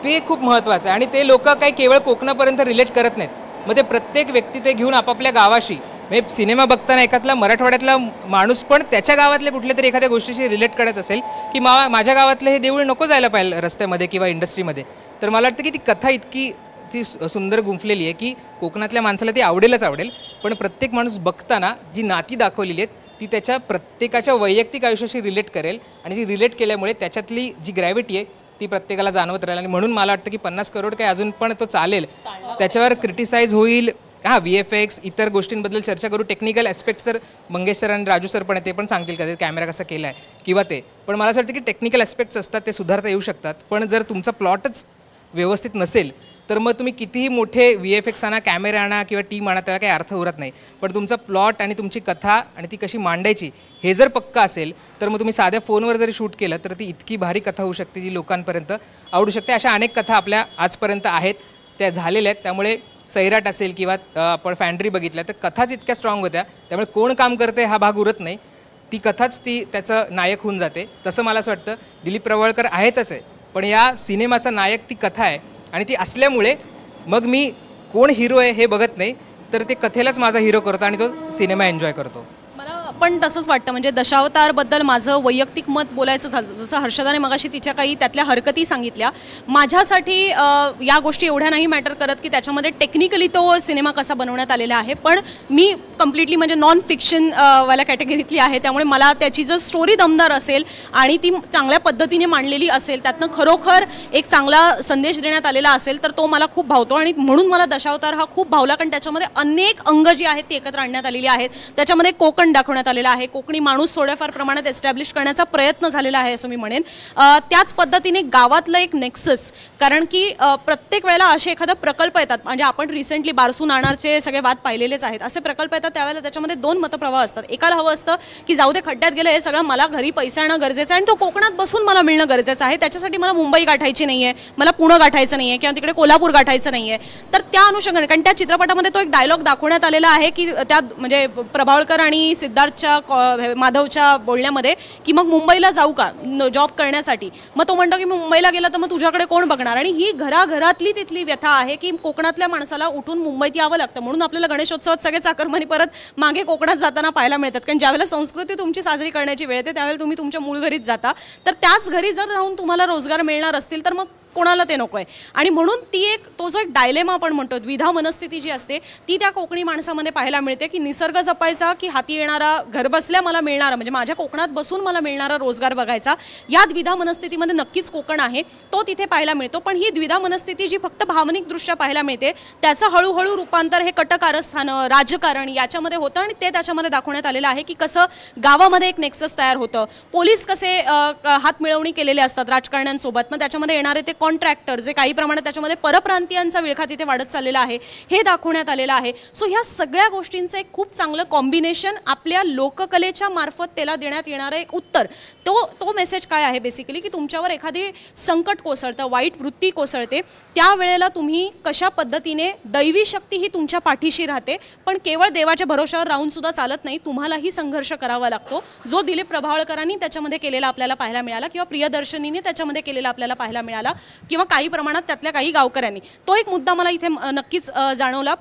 Speaker 5: ते खूप महत्त्वाचं आहे. आणि ते लोक काही केवळ कोकणापर्यंत रिलेट करत नाहीत. मग ते प्रत्येक व्यक्ती ते घेऊन आपापल्या गावाशी, म्हणजे सिनेमा बघताना एखादला मराठवाड्यातला माणूस पण त्याच्या गावातल्या कुठल्या तरी एखाद्या गोष्टीशी रिलेट करत असेल की माझ्या गावातलं हे देऊळ नको जायला पाहिजे रस्त्यामध्ये किंवा इंडस्ट्रीमध्ये, तर मला वाटतं की ती कथा इतकी ती सुंदर गुंफलेली आहे की कोकणातल्या माणसाला ती आवडेल. पण प्रत्येक माणूस बघताना जी नाती दाखवलेली आहेत ती त्याच्या प्रत्येकाच्या वैयक्तिक आयुष्याशी रिलेट करेल. आणि ती रिलेट केल्यामुळे त्याच्यातली जी ग्रॅव्हिटी आहे ती प्रत्येकाला जाणवत राहील. आणि म्हणून मला वाटतं की 50 करोड काही अजून पण तो चालेल, त्याच्यावर क्रिटिसाइज होईल. VFX इतर गोष्टींबद्दल चर्चा करू. टेक्निकल ॲस्पेक्ट्स तर मंगेश सर आणि राजू सर पण ते पण सांगतील का, ते कॅमेरा कसा केला आहे किंवा ते. पण मला असं वाटतं की टेक्निकल ॲस्पेक्ट्स असतात ते सुधारता येऊ शकतात. पण जर तुमचा प्लॉटच व्यवस्थित नसेल तर मग तुम्ही कितीही मोठे VFX आणा, कॅमेरा आणा किंवा टीम आणा, त्याला काही अर्थ उरत नाही. पण तुमचा प्लॉट आणि तुमची कथा आणि ती कशी मांडायची हे जर पक्का असेल तर मग तुम्ही साध्या फोनवर जरी शूट केलं तर ती इतकी भारी कथा होऊ शकते जी लोकांपर्यंत आवडू शकते. अशा अनेक कथा आपल्या आजपर्यंत आहेत, त्या झालेल्या आहेत. त्यामुळे सैराट असेल किंवा आपण फॅन्ड्री बघितल्या तर कथाच इतक्या स्ट्रॉंग होत्या, त्यामुळे कोण काम करते हा भाग उरत नाही, ती कथाच ती त्याचं नायक होऊन जाते. तसं मला असं वाटतं दिलीप प्रभावळकर आहेतच आहे, पण या सिनेमाचा नायक ती कथा आहे. आणि ती असल्यामुळे मग मी कोण हिरो आहे हे बघत नाही, तर ते कथेलाच माझा हिरो करतो आणि तो सिनेमा एन्जॉय करतो.
Speaker 3: पण तसंच वाटतं. म्हणजे दशावतारबद्दल माझं वैयक्तिक मत बोलायचं झालं, जसं हर्षदाने मगाशी तिच्या काही त्यातल्या हरकती सांगितल्या, माझ्यासाठी या गोष्टी एवढ्या नाही मॅटर करत की त्याच्यामध्ये टेक्निकली तो सिनेमा कसा बनवण्यात आलेला आहे. पण मी कम्प्लिटली म्हणजे नॉन फिक्शन वाल्या कॅटेगरीतली आहे, त्यामुळे मला त्याची जर स्टोरी दमदार असेल आणि ती चांगल्या पद्धतीने मांडलेली असेल, त्यातनं खरोखर एक चांगला संदेश देण्यात आलेला असेल तर तो मला खूप भावतो. आणि म्हणून मला दशावतार हा खूप भावला, कारण त्याच्यामध्ये अनेक अंग जी आहेत ती एकत्र आणण्यात आलेली आहेत. त्याच्यामध्ये कोकण दाखवण्यात आलेला आहे, कोकणी माणूस थोड्याफार प्रमाणात एस्टॅब्लिश करण्याचा प्रयत्न झालेला आहे असं मी म्हणेन. त्याच पद्धतीने गावातलं एक नेक्सस, कारण की प्रत्येक वेळेला असे एखादा प्रकल्प येतात, म्हणजे आपण रिसेंटली बारसू नाणारचे सगळे वाद पाहिलेलेच आहेत. असे प्रकल्प येतात त्यावेळेला त्याच्यामध्ये दोन मतप्रवाह असतात. एकाला हवं असतं की जाऊ दे खड्ड्यात गेलं हे सगळं, मला घरी पैसा आणणं गरजेचं आहे आणि तो कोकणात बसून मला मिळणं गरजेचं आहे, त्याच्यासाठी मला मुंबई गाठायची नाही आहे, मला पुणे गाठायचं नाही आहे किंवा तिकडे कोल्हापूर गाठायचं नाही आहे. तर त्या अनुषंगाने, कारण त्या चित्रपटामध्ये तो एक डायलॉग दाखवण्यात आलेला आहे की त्या म्हणजे प्रभावळकर आणि सिद्धार्थच्या माधवच्या बोलण्यामध्ये की मग मुंबईला जाऊ का जॉब करण्यासाठी. मग तो म्हणतो की मुंबईला गेला तर मग तुझ्याकडे कोण बघणार. आणि ही घराघरातली तिथली व्यथा आहे की कोकणातल्या माणसाला उठून मुंबईत यावं लागतं. म्हणून आपल्याला गणेशोत्सवात सगळे चाकरमानी परत मागे कोकणात जाताना पाहायला मिळतात, कारण ज्यावेळेला संस्कृती तुमची साजरी करण्याची वेळ येते त्यावेळेला तुम्ही तुमच्या मूळ घरीच जाता. तर त्याच घरी जर राहून तुम्हाला रोजगार मिळणार असतील तर मग कोणाला ते नको आहे. आणि म्हणून तो जो एक डायलेमा आपण म्हणतो, द्विधा मनस्थिती जी असते ती त्या कोकणी माणसामध्ये पाहायला मिळते की निसर्ग जपायचा की हाती येणारा घरबसल्या मला मिळणारा, म्हणजे माझ्या कोकणात बसून मला मिळणारा रोजगार बघायचा. या द्विधा मनस्थितीमध्ये नक्कीच कोकण आहे, तो तिथे पाहायला मिळतो. पण ही द्विधा मनस्थिती जी फक्त भावनिकदृष्ट्या पाहायला मिळते, त्याचं हळूहळू रूपांतर हे कटकारस्थानं, राजकारण याच्यामध्ये होतं. आणि ते त्याच्यामध्ये दाखवण्यात आलेलं आहे की कसं गावामध्ये एक नेक्सस तयार होतं, पोलीस कसे हात मिळवणी केलेले असतात राजकारण्यांसोबत, मग त्याच्यामध्ये येणारे ते कॉन्ट्रॅक्टर, जे काही प्रमाणात त्याच्यामध्ये परप्रांतीयांचा विळखा तिथे वाढत चाललेला आहे, हे दाखवण्यात आलेलं आहे. सो ह्या सगळ्या गोष्टींचं एक खूप चांगलं कॉम्बिनेशन, आपल्या लोककलेच्या मार्फत त्याला देण्यात येणारं एक उत्तर. तो मेसेज काय आहे बेसिकली की तुमच्यावर एखादी संकट कोसळतं, वाईट वृत्ती कोसळते, त्यावेळेला तुम्ही कशा पद्धतीने दैवी शक्ती ही तुमच्या पाठीशी राहते, पण केवळ देवाच्या भरोशावर राहून सुद्धा चालत नाही, तुम्हालाही संघर्ष करावा लागतो, जो दिलीप प्रभावळकरांनी त्याच्यामध्ये केलेला आपल्याला पाहायला मिळाला किंवा प्रियदर्शनीने त्याच्यामध्ये केलेला आपल्याला पाहायला मिळाला किंवा काही प्रमाणात त्यातल्या काही गावकऱ्यांनी. तो एक मुद्दा मला इथे नक्कीच जाणवला.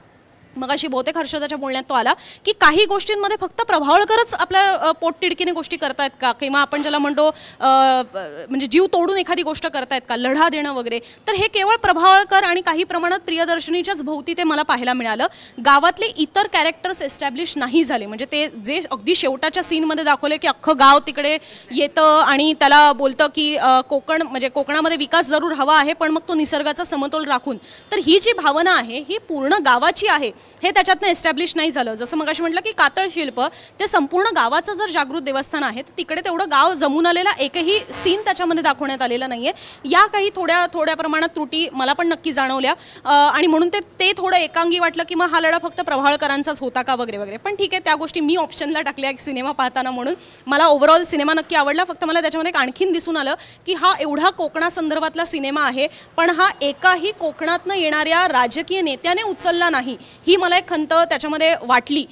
Speaker 3: मगाशी बहुतेक हर्षदाच्या बोलण्यात तो आला की काही गोष्टींमध्ये फक्त प्रभावळकरच आपल्या पोटतिडकीने गोष्टी करतायत का, किंवा आपण ज्याला म्हणतो म्हणजे जीव तोडून एखादी गोष्ट करतायत का, लढा देणं वगैरे, तर हे केवळ प्रभावळकर आणि काही प्रमाणात प्रियदर्शनीच्याच भोवती ते मला पाहायला मिळालं. गावातले इतर कॅरेक्टर्स एस्टॅब्लिश नाही झाले. म्हणजे ते जे अगदी शेवटाच्या सीनमध्ये दाखवले की अख्खं गाव तिकडे येतं आणि त्याला बोलतं की कोकण म्हणजे कोकणामध्ये विकास जरूर हवा आहे पण मग तो निसर्गाचा समतोल राखून, तर ही जी भावना आहे ही पूर्ण गावाची आहे हे त्याच्यातनं एस्टॅब्लिश नाही झालं. जसं मगाशी म्हटलं की कातळ शिल्प ते संपूर्ण गावाचं जर जागृत देवस्थान आहे तर तिकडे तेवढं गाव जमून आलेला एकही सीन त्याच्यामध्ये दाखवण्यात आलेला नाहीये. या काही थोड्या प्रमाणात त्रुटी मला पण नक्की जाणवल्या आणि म्हणून ते थोडं एकांगी वाटलं की मग हा लढा फक्त प्रभावळकरांचाच होता का वगैरे वगैरे. पण ठीक आहे, त्या गोष्टी मी ऑप्शनला टाकल्या सिनेमा पाहताना. म्हणून मला ओव्हरऑल सिनेमा नक्की आवडला. फक्त मला त्याच्यामध्ये एक आणखीन दिसून आलं की हा एवढा कोकणासंदर्भातला सिनेमा आहे पण हा एकाही कोकणातनं येणाऱ्या राजकीय नेत्याने उचलला नाही, ही मला एक खंत त्याच्यामध्ये वाटली.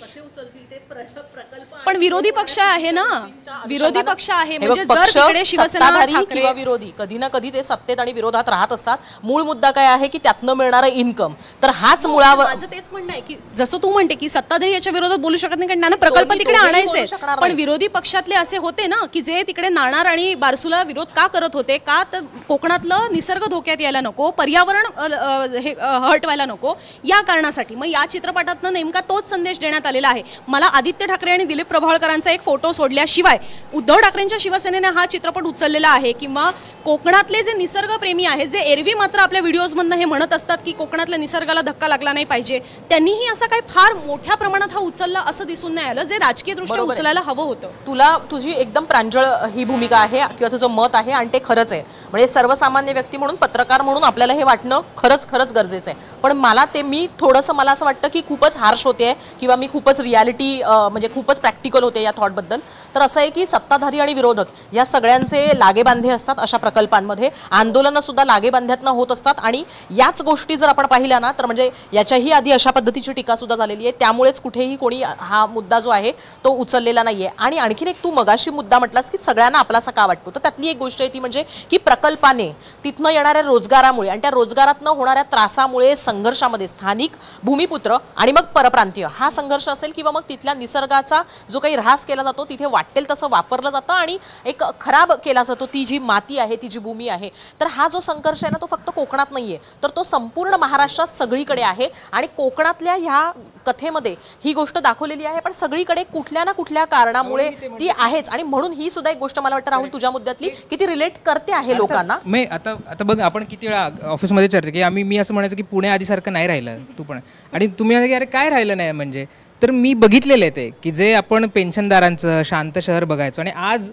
Speaker 3: पण विरोधी पक्ष आहे ना, विरोधी पक्ष आहे म्हणजे जर तिकडे शिवसेना
Speaker 4: किंवा विरोधी कधी ना कधी ते सत्तेत आणि विरोधात राहत असतात. मूळ मुद्दा काय आहे की त्यातनं मिळणारं इन्कम, तर हाच मुळावर
Speaker 3: माझं तेच म्हणणं आहे की जसं तू म्हणते की सत्ताधारी याच्या विरोधात बोलू शकत नाही कारण त्यांना प्रकल्प तिकडे आणायचे, पण विरोधी पक्षातले असे होते ना की जे तिकडे नाणार आणि बारसूला विरोध का करत होते, का तर कोकणातलं निसर्ग धोक्यात यायला नको, पर्यावरण हे हर्ट व्हायला नको या कारणासाठी. मग या चित्रपटातनं नेमका तोच संदेश देण्यात आलेला आहे. मला आदित्य ठाकरे आणि दिलीप प्रभावळकरांचा एक फोटो सोडल्याशिवाय उद्धव ठाकरेंच्या शिवसेनेने हा चित्रपट उचललेला आहे किंवा कोकणातले जे निसर्गप्रेमी आहेत जे एरवी मात्र आपल्या व्हिडिओजमधनं हे म्हणत असतात की कोकणातल्या निसर्गाला धक्का लागला नाही पाहिजे, त्यांनीही असं काही फार मोठ्या प्रमाणात हा उचलला असं दिसून नाही आलं जे राजकीयदृष्ट्या उचलायला हवं होतं.
Speaker 4: तुला तुझी एकदम प्रांजळ ही भूमिका आहे किंवा तुझं मत आहे आणि ते खरंच आहे. म्हणजे सर्वसामान्य व्यक्ती म्हणून, पत्रकार म्हणून आपल्याला हे वाटणं खरंच गरजेचं आहे. पण मला थोडंसं मला असं वाटतं की खूपच हार्श होते किंवा मी खूपच रियालिटी म्हणजे खूपच प्रॅक्टिकल होते या थॉटबद्दल. तर असं आहे की सत्ताधारी आणि विरोधक या सगळ्यांचे लागेबांधे असतात अशा प्रकल्पांमध्ये. आंदोलनं सुद्धा लागेबांध्यातनं होत असतात आणि याच गोष्टी जर आपण पाहिल्या ना तर म्हणजे याच्याही आधी अशा पद्धतीची टीका सुद्धा झालेली आहे. त्यामुळेच कुठेही कोणी हा मुद्दा जो आहे तो उचललेला नाहीये. आणि आणखीन एक तू मगाशी मुद्दा म्हटलास की सगळ्यांना आपलासा का वाटतो, तर त्यातली एक गोष्ट आहे ती म्हणजे की प्रकल्पाने तिथनं येणाऱ्या रोजगारामुळे आणि त्या रोजगारातनं होणाऱ्या त्रासामुळे संघर्षामध्ये स्थानिक भूमिपुत्र आणि मग परप्रांतीय हा संघर्ष असेल किंवा मग तिथल्या निसर्गाचा जो काही ऱ्हास केला जातो तिथे वाटेल तसं वापरलं जातं आणि एक खराब केला जातो ती जी माती आहे ती जी भूमी आहे. तर हा जो संघर्ष आहे ना तो फक्त कोकणात नाहीये तर तो संपूर्ण महाराष्ट्रात सगळीकडे आहे. आणि कोकणातल्या ह्या कथेमध्ये ही गोष्ट दाखवलेली आहे पण सगळीकडे कुठल्या ना कुठल्या कारणामुळे ती आहेच. आणि म्हणून ही सुद्धा एक गोष्ट मला वाटतं राहुल तुझ्या मुद्द्यातली की ती रिलेट करते आहे लोकांना.
Speaker 5: मी आता बघ आपण किती वेळा ऑफिसमध्ये चर्चा की मी असं म्हणायचं की पुणे आधीसारखं नाही राहिलं, तू पण आणि तुम्ही म्हणाले की अरे काय राहिलं नाही म्हणजे. तर मी बघितलेलं आहे ते की जे आपण पेन्शनदारांचं शांत शहर बघायचो आणि आज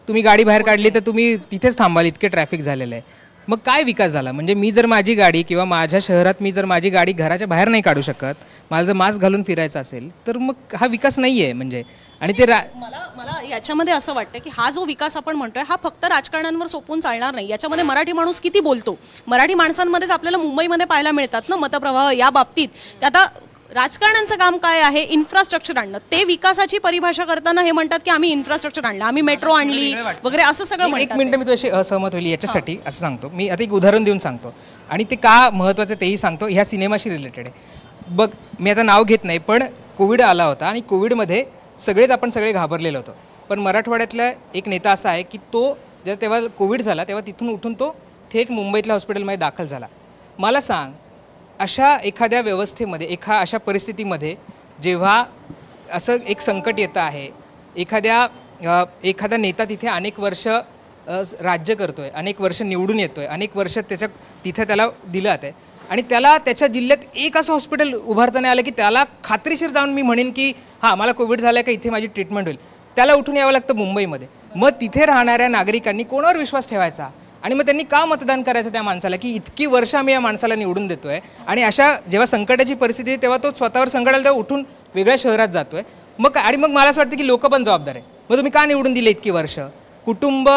Speaker 5: तुम्ही गाडी बाहेर काढली तर तुम्ही तिथेच थांबाल इतके ट्रॅफिक झालेलं आहे. मग काय विकास झाला म्हणजे मी जर माझी गाडी किंवा माझ्या शहरात मी जर माझी गाडी घराच्या बाहेर नाही काढू शकत, मला जर मास्क घालून फिरायचं असेल तर मग हा विकास नाही आहे म्हणजे. आणि ते
Speaker 3: मला याच्यामध्ये असं वाटतं की हा जो विकास आपण म्हणतोय हा फक्त राजकारण्यांवर सोपून चालणार नाही. याच्यामध्ये मराठी माणूस किती बोलतो, मराठी माणसांमध्येच आपल्याला मुंबईमध्ये पाहायला मिळतात ना मतप्रवाह या बाबतीत. आता राजकारण्यांचं काम काय आहे, इन्फ्रास्ट्रक्चर आणणं. ते विकासाची परिभाषा करताना हे म्हणतात की आम्ही इन्फ्रास्ट्रक्चर आणलं, आम्ही मेट्रो आणली वगैरे असं सगळं म्हणतात.
Speaker 5: एक मिनिट मी तुझ्याशी असहमत होईल याच्यासाठी असं सांगतो. मी आता एक उदाहरण देऊन सांगतो आणि ते का महत्त्वाचं तेही सांगतो. ह्या सिनेमाशी रिलेटेड आहे. बघ मी आता नाव घेत नाही पण कोविड आला होता आणि कोविडमध्ये आपण सगळे घाबरलेलो होतो. पण मराठवाड्यातला एक नेता असा आहे की तो तेव्हा कोविड झाला तेव्हा तिथून उठून तो थेट मुंबईतल्या हॉस्पिटलमध्ये दाखल झाला. मला सांग अशा एखाद्या व्यवस्थेमध्ये अशा परिस्थितीमध्ये जेव्हा असं एक संकट येतं आहे, एखादा नेता तिथे अनेक वर्ष राज्य करतो आहे, अनेक वर्ष निवडून येतो आहे, अनेक वर्ष तिथे त्याला दिलं जातं आहे आणि त्याला त्याच्या जिल्ह्यात एक असं हॉस्पिटल उभारता नाही आलं की त्याला खात्रीशीर जाऊन मी म्हणेन की हां मला कोविड झालं आहे का इथे माझी ट्रीटमेंट होईल. त्याला उठून यावं लागतं मुंबईमध्ये. मग तिथे राहणाऱ्या नागरिकांनी कोणावर विश्वास ठेवायचा आणि मग त्यांनी का मतदान करायचं त्या माणसाला की इतकी वर्ष आम्ही या माणसाला निवडून देतो आहे आणि अशा जेव्हा संकटाची परिस्थिती आहे तेव्हा तो स्वतःवर संकट आलं तेव्हा उठून वेगळ्या शहरात जातो आहे. मग मला असं वाटतं की लोक पण जबाबदार आहे. मग तुम्ही का निवडून दिले इतकी वर्ष, कुटुंब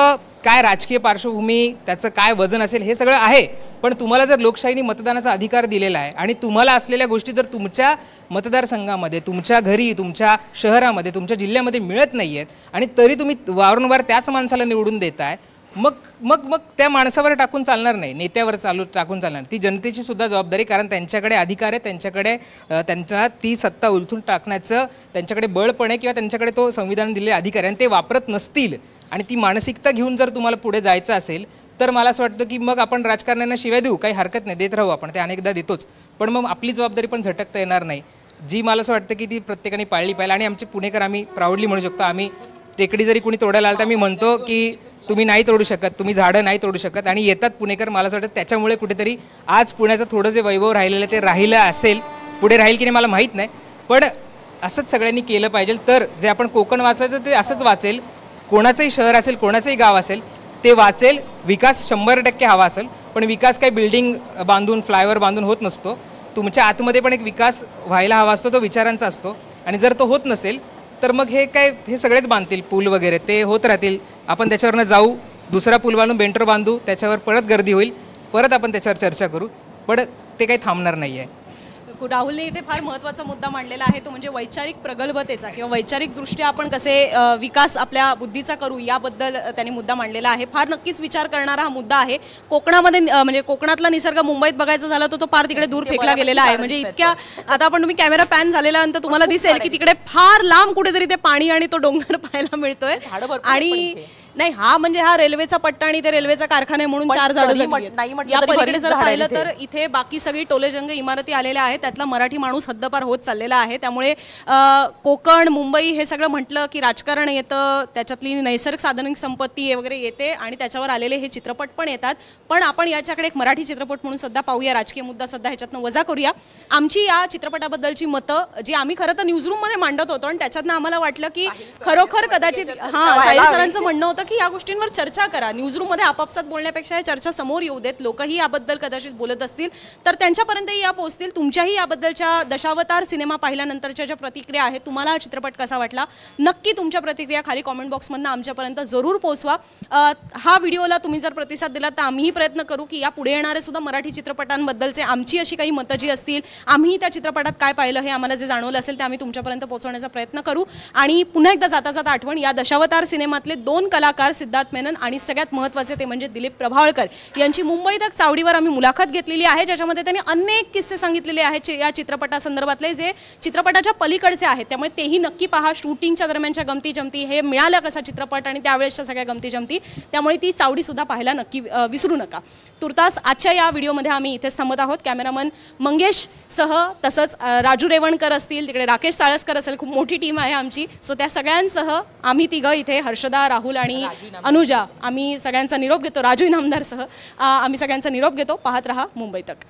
Speaker 5: काय राजकीय पार्श्वभूमी त्याचं काय वजन असेल हे सगळं आहे. पण तुम्हाला जर लोकशाहीने मतदानाचा अधिकार दिलेला आहे आणि तुम्हाला असलेल्या गोष्टी जर तुमच्या मतदारसंघामध्ये, तुमच्या घरी, तुमच्या शहरामध्ये, तुमच्या जिल्ह्यामध्ये मिळत नाही आहेत आणि तरी तुम्ही वारंवार त्याच माणसाला निवडून देताय, मग मग मग त्या माणसावर टाकून चालणार नाही, नेत्यावर टाकून चालणार. ती जनतेची सुद्धा जबाबदारी, कारण त्यांच्याकडे अधिकार आहे, त्यांच्याकडे त्यांच्या ती सत्ता उलथून टाकण्याचं त्यांच्याकडे बळपण आहे किंवा त्यांच्याकडे तो संविधान दिलेले अधिकार आहे आणि ते वापरत नसतील आणि ती मानसिकता घेऊन जर तुम्हाला पुढे जायचं असेल तर मला असं वाटतं की मग आपण राजकारण्यांना शिवाय देऊ, काही हरकत नाही, देत राहू आपण, ते अनेकदा देतोच, पण मग आपली जबाबदारी पण झटकता येणार नाही, जी मला असं वाटतं की ती प्रत्येकाने पाळली पाहिजे. आणि आमचे पुणेकर आम्ही प्राऊडली म्हणू शकतो, आम्ही टेकडी जरी कोणी तोडायला आलं तर मी म्हणतो की तुम्ही नाही तोडू शकत, तुम्ही झाडं नाही तोडू शकत, आणि येतात पुणेकर. मला असं वाटतं त्याच्यामुळे कुठेतरी आज पुण्याचं थोडं जे वैभव राहिलेलं ते राहिलं असेल, पुढे राहील की नाही मला माहीत नाही, पण असंच सगळ्यांनी केलं पाहिजे. तर जे आपण कोकण वाचवायचं ते असंच वाचेल, कोणाचंही शहर असेल, कोणाचंही गाव असेल ते वाचेल. विकास 100% हवा असेल, पण विकास काही बिल्डिंग बांधून फ्लायओव्हर बांधून होत नसतो. तुमच्या आतमध्ये पण एक विकास व्हायला हवा असतो, तो विचारांचा असतो, आणि जर तो होत नसेल तर मग हे सगळेच बांधतील पूल वगैरे, ते होत राहतील, आपण त्याच्यावरनं जाऊ, दुसरा पूल बांधून बेंटर बांधू, त्याच्यावर परत गर्दी होईल, परत आपण त्याच्यावर चर्चा करू, पण ते काही थांबणार नाही आहे.
Speaker 3: राहुलने इथे फार महत्त्वाचा मुद्दा मांडलेला आहे, तो म्हणजे वैचारिक प्रगल्भतेचा किंवा वैचारिकदृष्ट्या आपण कसे विकास आपल्या बुद्धीचा करू याबद्दल त्यांनी मुद्दा मांडलेला आहे. फार नक्कीच विचार करणारा हा मुद्दा आहे. कोकणामध्ये म्हणजे कोकणातला निसर्ग मुंबईत बघायचा झाला तर तो फार तिकडे दूर फेकला गेलेला आहे. म्हणजे इतक्या आता आपण तुम्ही कॅमेरा पॅन झालेल्यानंतर तुम्हाला दिसेल की तिकडे फार लांब कुठेतरी ते पाणी आणि तो डोंगर पाहायला मिळतोय. आणि नाही, हा म्हणजे हा रेल्वेचा पट्टा आणि ते रेल्वेचा कारखाना म्हणून 4 झाडं या पलीकडे जर पाहिलं तर इथे बाकी सगळी टोलेजंग इमारती आलेल्या आहेत, त्यातला मराठी माणूस हद्दपार होत चाललेला आहे. त्यामुळे कोकण मुंबई हे सगळं म्हटलं की राजकारण येतं, त्याच्यातली नैसर्गिक साधनिक संपत्ती वगैरे येते आणि त्याच्यावर आलेले हे चित्रपट पण येतात. पण आपण याच्याकडे एक मराठी चित्रपट म्हणून सध्या पाहूया, राजकीय मुद्दा सध्या ह्याच्यातनं वजा करूया. आमची या चित्रपटाबद्दलची मतं जी आम्ही खरं तर न्यूजरूममध्ये मांडत होतो आणि त्याच्यातनं आम्हाला वाटलं की खरोखर कदाचित साहिल सरांचं म्हणणं होतं की या गोष्टींवर चर्चा करा, न्यूजरूममध्ये आपापसात बोलण्यापेक्षा हे चर्चा समोर येऊ देत, लोकही याबद्दल कदाचित बोलत असतील तर त्यांच्यापर्यंतही या पोहोचतील. तुमच्याही याबद्दलच्या दशावतार सिनेमा पाहिल्यानंतरच्या ज्या प्रतिक्रिया आहेत, तुम्हाला हा चित्रपट कसा वाटला, नक्की तुमच्या प्रतिक्रिया खाली कॉमेंट बॉक्समधनं आमच्यापर्यंत जरूर पोहोचवा. हा व्हिडिओला तुम्ही जर प्रतिसाद दिला तर आम्हीही प्रयत्न करू की या पुढे येणारे सुद्धा मराठी चित्रपटांबद्दलचे आमची अशी काही मतं जी असतील, आम्ही त्या चित्रपटात काय पाहिलं हे आम्हाला जे जाणवलं असेल ते आम्ही तुमच्यापर्यंत पोहोचवण्याचा प्रयत्न करू. आणि पुन्हा एकदा जाता जाता आठवण, या दशावतार सिनेमातले 2 कलाकार सिद्धार्थ मेनन आणि सगळ्यात महत्त्वाचे ते म्हणजे दिलीप प्रभावळकर यांची मुंबई तक चावडीवर आम्ही मुलाखत घेतलेली आहे, ज्याच्यामध्ये त्यांनी अनेक किस्से सांगितलेले आहेत या चित्रपटासंदर्भातले, जे चित्रपटाच्या पलीकडचे आहेत. त्यामुळे तेही नक्की पहा. शूटिंगच्या दरम्यानच्या गमती जमती, हे मिळालं कसा चित्रपट आणि त्यावेळेसच्या सगळ्या गमती जमती, त्यामुळे ती चावडीसुद्धा पाहायला नक्की विसरू नका. तुर्तास आजच्या या व्हिडिओमध्ये आम्ही इथेच थांबत आहोत. कॅमेरामन मंगेश सह तसंच राजू रेवणकर असतील, तिकडे राकेश साळसकर असेल, खूप मोठी टीम आहे आमची. सो त्या सगळ्यांसह आम्ही तिघं इथे, हर्षदा, राहुल आणि अनुजा, आम्ही सगळ्यांचा निरोप घेतो. राजू इनामदारसह आम्ही सगळ्यांचा निरोप घेतो. पाहत रहा मुंबई तक.